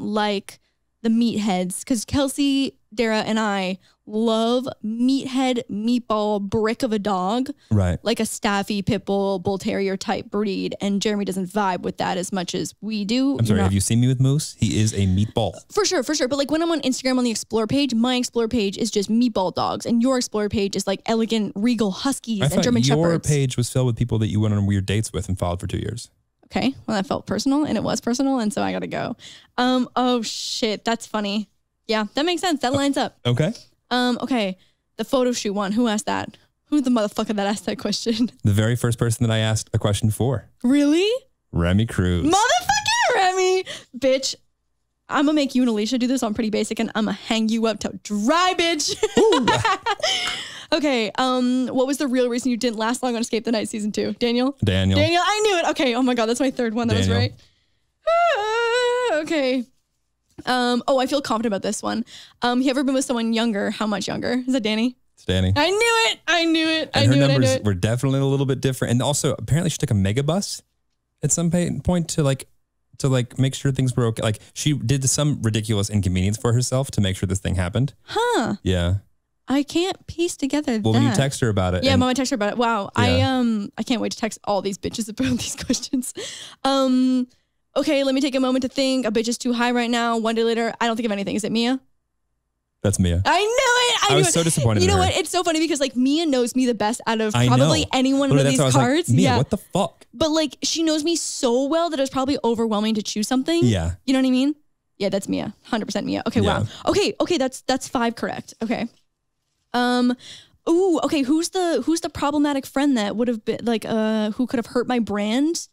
like the meatheads because Kelsey, Dara, and I love meathead meatball brick of a dog. Right. Like a Staffy, Pit Bull, Bull Terrier type breed. And Jeremy doesn't vibe with that as much as we do. I'm sorry, have you seen me with Moose? He is a meatball. For sure. But like when I'm on Instagram on the Explore page, my Explore page is just meatball dogs. And your Explore page is like elegant, regal huskies and German shepherds. Your page was filled with people that you went on weird dates with and followed for 2 years. Okay. Well, that felt personal and it was personal. And so I got to go. Oh shit. That's funny. Yeah, that makes sense. That lines up. Okay. Okay. The photo shoot one. Who asked that? Who's the motherfucker that asked that question? The very first person that I asked a question for. Really? Remy Cruz. Motherfucking Remy. Bitch. I'm going to make you and Alicia do this on Pretty Basic and I'm going to hang you up till dry, bitch. Okay. What was the real reason you didn't last long on Escape the Night season 2? Daniel? I knew it. Okay. Oh my God. That's my third one. That was right. Okay. I feel confident about this one. You ever been with someone younger? How much younger? Is that Danny? It's Danny. I knew it. And her numbers were definitely a little bit different. And also, apparently she took a mega bus at some point to make sure things were okay. Like she did some ridiculous inconvenience for herself to make sure this thing happened. Huh. Yeah. I can't piece together Well, when you text her about it. Yeah, Mama text her about it. Wow. Yeah. I can't wait to text all these bitches about these questions. Okay, let me take a moment to think. A bitch is too high right now. One day later, I don't think of anything. Is it Mia? That's Mia. I knew it. I was so disappointed in her. You know what? It's so funny because like Mia knows me the best out of probably anyone with these cards. Like, Mia, what the fuck? But like she knows me so well that it was probably overwhelming to choose something. Yeah. You know what I mean? Yeah, that's Mia. 100% Mia. Okay, wow. Okay, that's 5 correct. Okay. Okay, who's the problematic friend that would have been like who could have hurt my brand?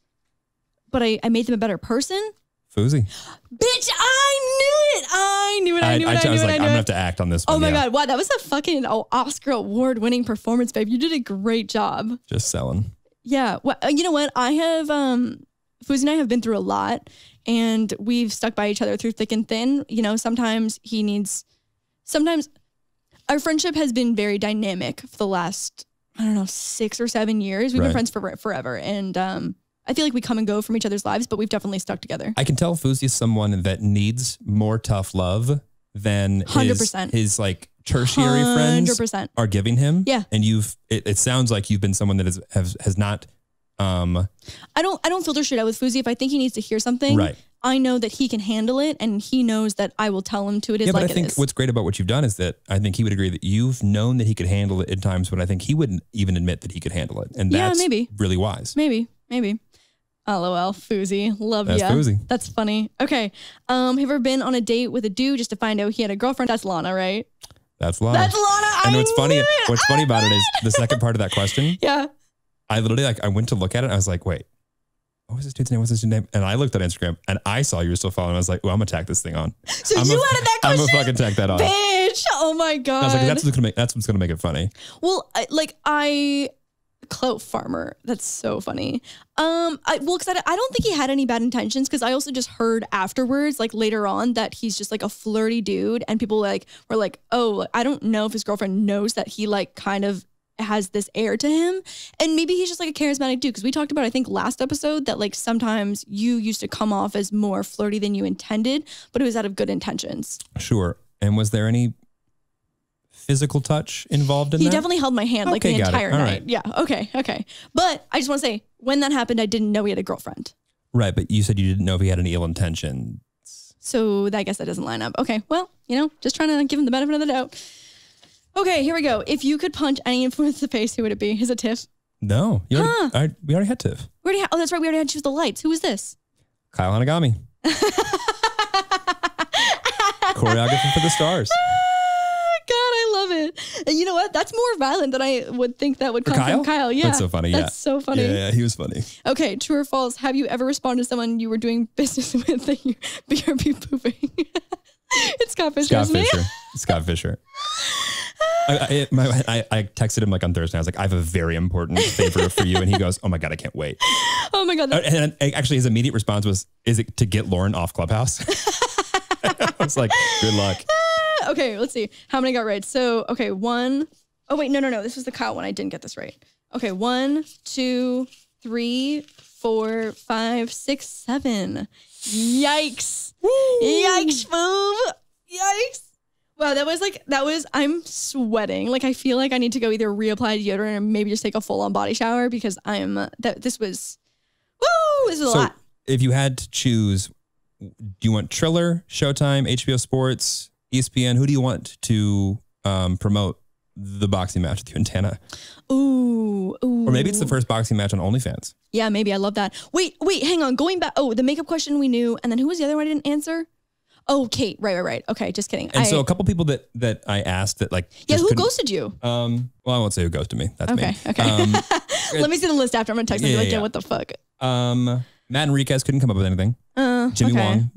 But I made them a better person? Fousey. Bitch, I knew it. I knew it. I was like, I'm gonna have to act on this one. Oh my God. Wow. That was a fucking Oscar award winning performance, babe. You did a great job. Just selling. Yeah. Well, you know what? I have, Fousey and I have been through a lot and we've stuck by each other through thick and thin. You know, sometimes our friendship has been very dynamic for the last, I don't know, 6 or 7 years. We've been friends for forever. And, I feel like we come and go from each other's lives, but we've definitely stuck together. I can tell Fousey is someone that needs more tough love than 100%. his like tertiary 100%. Friends are giving him. Yeah. And it sounds like you've been someone that has not. I don't filter shit out with Fousey. If I think he needs to hear something, right. I know that he can handle it and he knows that I will tell him to it is but like I think what's great about what you've done is that I think he would agree that you've known that he could handle it at times, but I think he wouldn't even admit that he could handle it. And that's maybe. really wise. Maybe. LOL, Fousey. Love ya. That's Fousey. That's funny. Okay. Have you ever been on a date with a dude just to find out he had a girlfriend? That's Lana, right? That's Lana. That's Lana. And what's funny about it is the second part of that question. Yeah. I literally I went to look at it and I was like, wait, what was this dude's name? What's this dude's name? And I looked at Instagram and I saw you were still following. I was like, well, I'm gonna tack this thing on. So you added that question? I'm gonna fucking tack that on. Bitch. Oh my God. I was like, that's what's gonna make it funny. Well, Clout farmer. That's so funny. Because I don't think he had any bad intentions. Because I also just heard afterwards, like later on, that he's just like a flirty dude, and people were like, oh, I don't know if his girlfriend knows that he like kind of has this air to him, and maybe he's just like a charismatic dude. Because we talked about, I think last episode, that like sometimes you used to come off as more flirty than you intended, but it was out of good intentions. Sure. And was there any physical touch involved in that? He definitely held my hand like the entire night. Right. Yeah. Okay. But I just want to say, when that happened, I didn't know he had a girlfriend. Right. But you said you didn't know if he had any ill intention. So I guess that doesn't line up. Okay. Well, just trying to give him the benefit of the doubt. Okay, here we go. If you could punch any influence in the face, who would it be? Is it Tiff? No. We already had Tiff. Oh, that's right. We already had Choose the Lights. Who was this? Kyle Hanagami. Choreographer for the Stars. God, I love it. And you know what? That's more violent than I would think that would come from Kyle. Yeah. That's so funny. That's so funny. Yeah, he was funny. Okay, true or false? Have you ever responded to someone you were doing business with that you BRB pooping? It's Scott Fisher. Scott Fisher. I texted him like on Thursday. I was like, I have a very important favor for you. And he goes, oh my God, I can't wait. Oh my God. And actually his immediate response was, is it to get Lauren off Clubhouse? I was like, good luck. Okay, let's see. How many got right? So, okay, 1. Oh, wait, no. This was the Kyle one. I didn't get this right. Okay, 1, 2, 3, 4, 5, 6, 7. Yikes. Woo. Yikes, boob. Yikes. Wow, I'm sweating. Like, I feel like I need to go either reapply deodorant or maybe just take a full-on body shower because this was a lot. If you had to choose, do you want Triller, Showtime, HBO Sports, ESPN? Who do you want to promote the boxing match with you and Tana? Ooh. Or maybe it's the first boxing match on OnlyFans. Yeah, maybe. I love that. Wait, hang on. Going back. Oh, the makeup question we knew. And then who was the other one I didn't answer? Oh, Kate. Right. Okay, just kidding. And so a couple people that I asked that like... Yeah, who ghosted you? Well, I won't say who ghosted me. That's me. Okay. Let me see the list after. I'm going to text them what the fuck? Matt Enriquez couldn't come up with anything. Jimmy Wong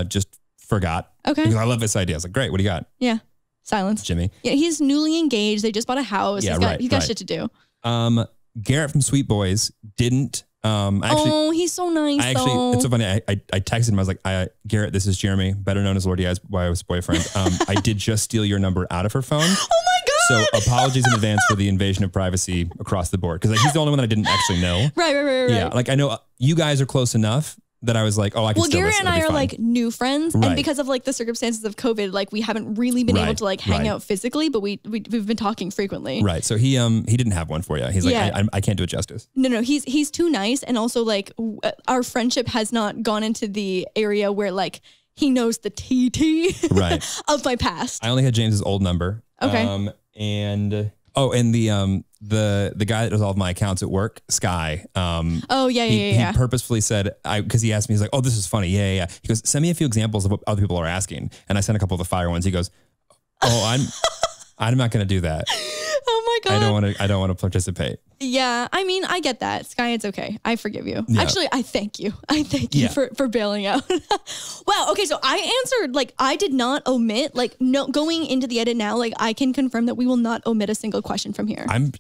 just forgot. Okay. Because I love this idea. I was like, great, what do you got? Yeah. Silence. Jimmy. Yeah, he's newly engaged. They just bought a house. Yeah, he's got shit to do. Garrett from Sweet Boys didn't. He's so nice. It's so funny. I texted him. I was like, Garrett, this is Jeremy, better known as Lord DIY's boyfriend. I did just steal your number out of her phone. Oh my God. So apologies in advance for the invasion of privacy across the board. Because he's the only one that I didn't actually know. Right. Yeah. Like I know you guys are close enough that I was like, oh, I can steal this. Garrett and I are like new friends. Right. And because of like the circumstances of COVID, like we haven't really been able to like hang out physically, but we've been talking frequently. Right. So he didn't have one for you. He's like, I can't do it justice. No. He's too nice. And also like our friendship has not gone into the area where like he knows the TT of my past. I only had James's old number. Okay. And the guy that does all of my accounts at work, Sky. He purposefully said, because he asked me, he's like, oh, this is funny. Yeah. He goes, send me a few examples of what other people are asking. And I sent a couple of the fire ones. He goes, oh, I'm not going to do that. Oh my God. I don't want to participate. Yeah, I mean, I get that. Sky, it's okay. I forgive you. Yeah. Actually, I thank you. I thank you for bailing out. Wow. Okay, so I answered, like, I did not omit, like, no, going into the edit now, like, I can confirm that we will not omit a single question from here. I'm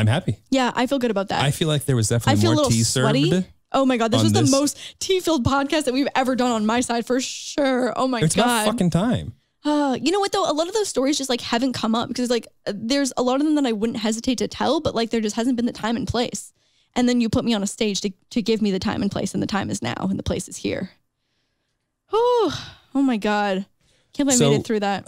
happy. Yeah, I feel good about that. I feel like there was I definitely feel a more little tea sweaty. served. Oh my God, this on was the this. most tea-filled podcast that we've ever done on my side for sure. Oh my It's God. about fucking time. You know what though? A lot of those stories just like haven't come up because like there's a lot of them that I wouldn't hesitate to tell, but like there just hasn't been the time and place. And then you put me on a stage to give me the time and place, and the time is now and the place is here. Oh my God. Can't believe I made it through that.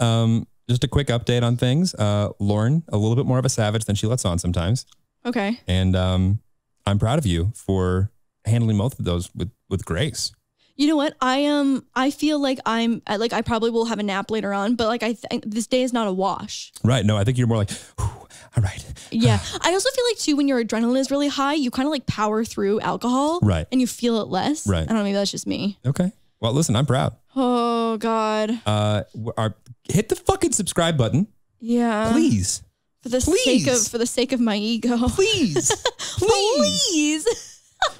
Just a quick update on things. Lauren, a little bit more of a savage than she lets on sometimes. Okay. And I'm proud of you for handling both of those with grace. You know what? I feel like I probably will have a nap later on, but like this day is not a wash. Right. No, I think you're more like, all right. Yeah. I also feel like too, when your adrenaline is really high, you kind of like power through alcohol. Right. And you feel it less. Right. I don't know, maybe that's just me. Okay. Well, listen, I'm proud. Oh God. Hit the fucking subscribe button. Yeah. Please. For the sake of my ego. Please. Please.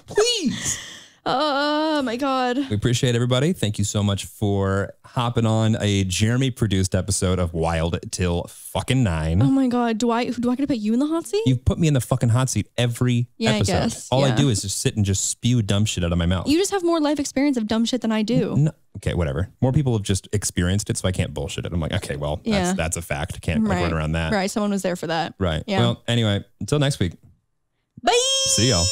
Please. Oh my God. We appreciate everybody. Thank you so much for hopping on a Jeremy produced episode of Wild Till fucking 9. Oh my God. Do I get to put you in the hot seat? You've put me in the fucking hot seat every episode. I guess. All I Yeah. do is just sit and just spew dumb shit out of my mouth. You just have more life experience of dumb shit than I do. No, okay, whatever. More people have just experienced it, so I can't bullshit it. I'm like, okay, well, Yeah. that's a fact. Can't like, run around that. Right. Someone was there for that. Right. Yeah. Well, anyway, until next week. Bye. See y'all.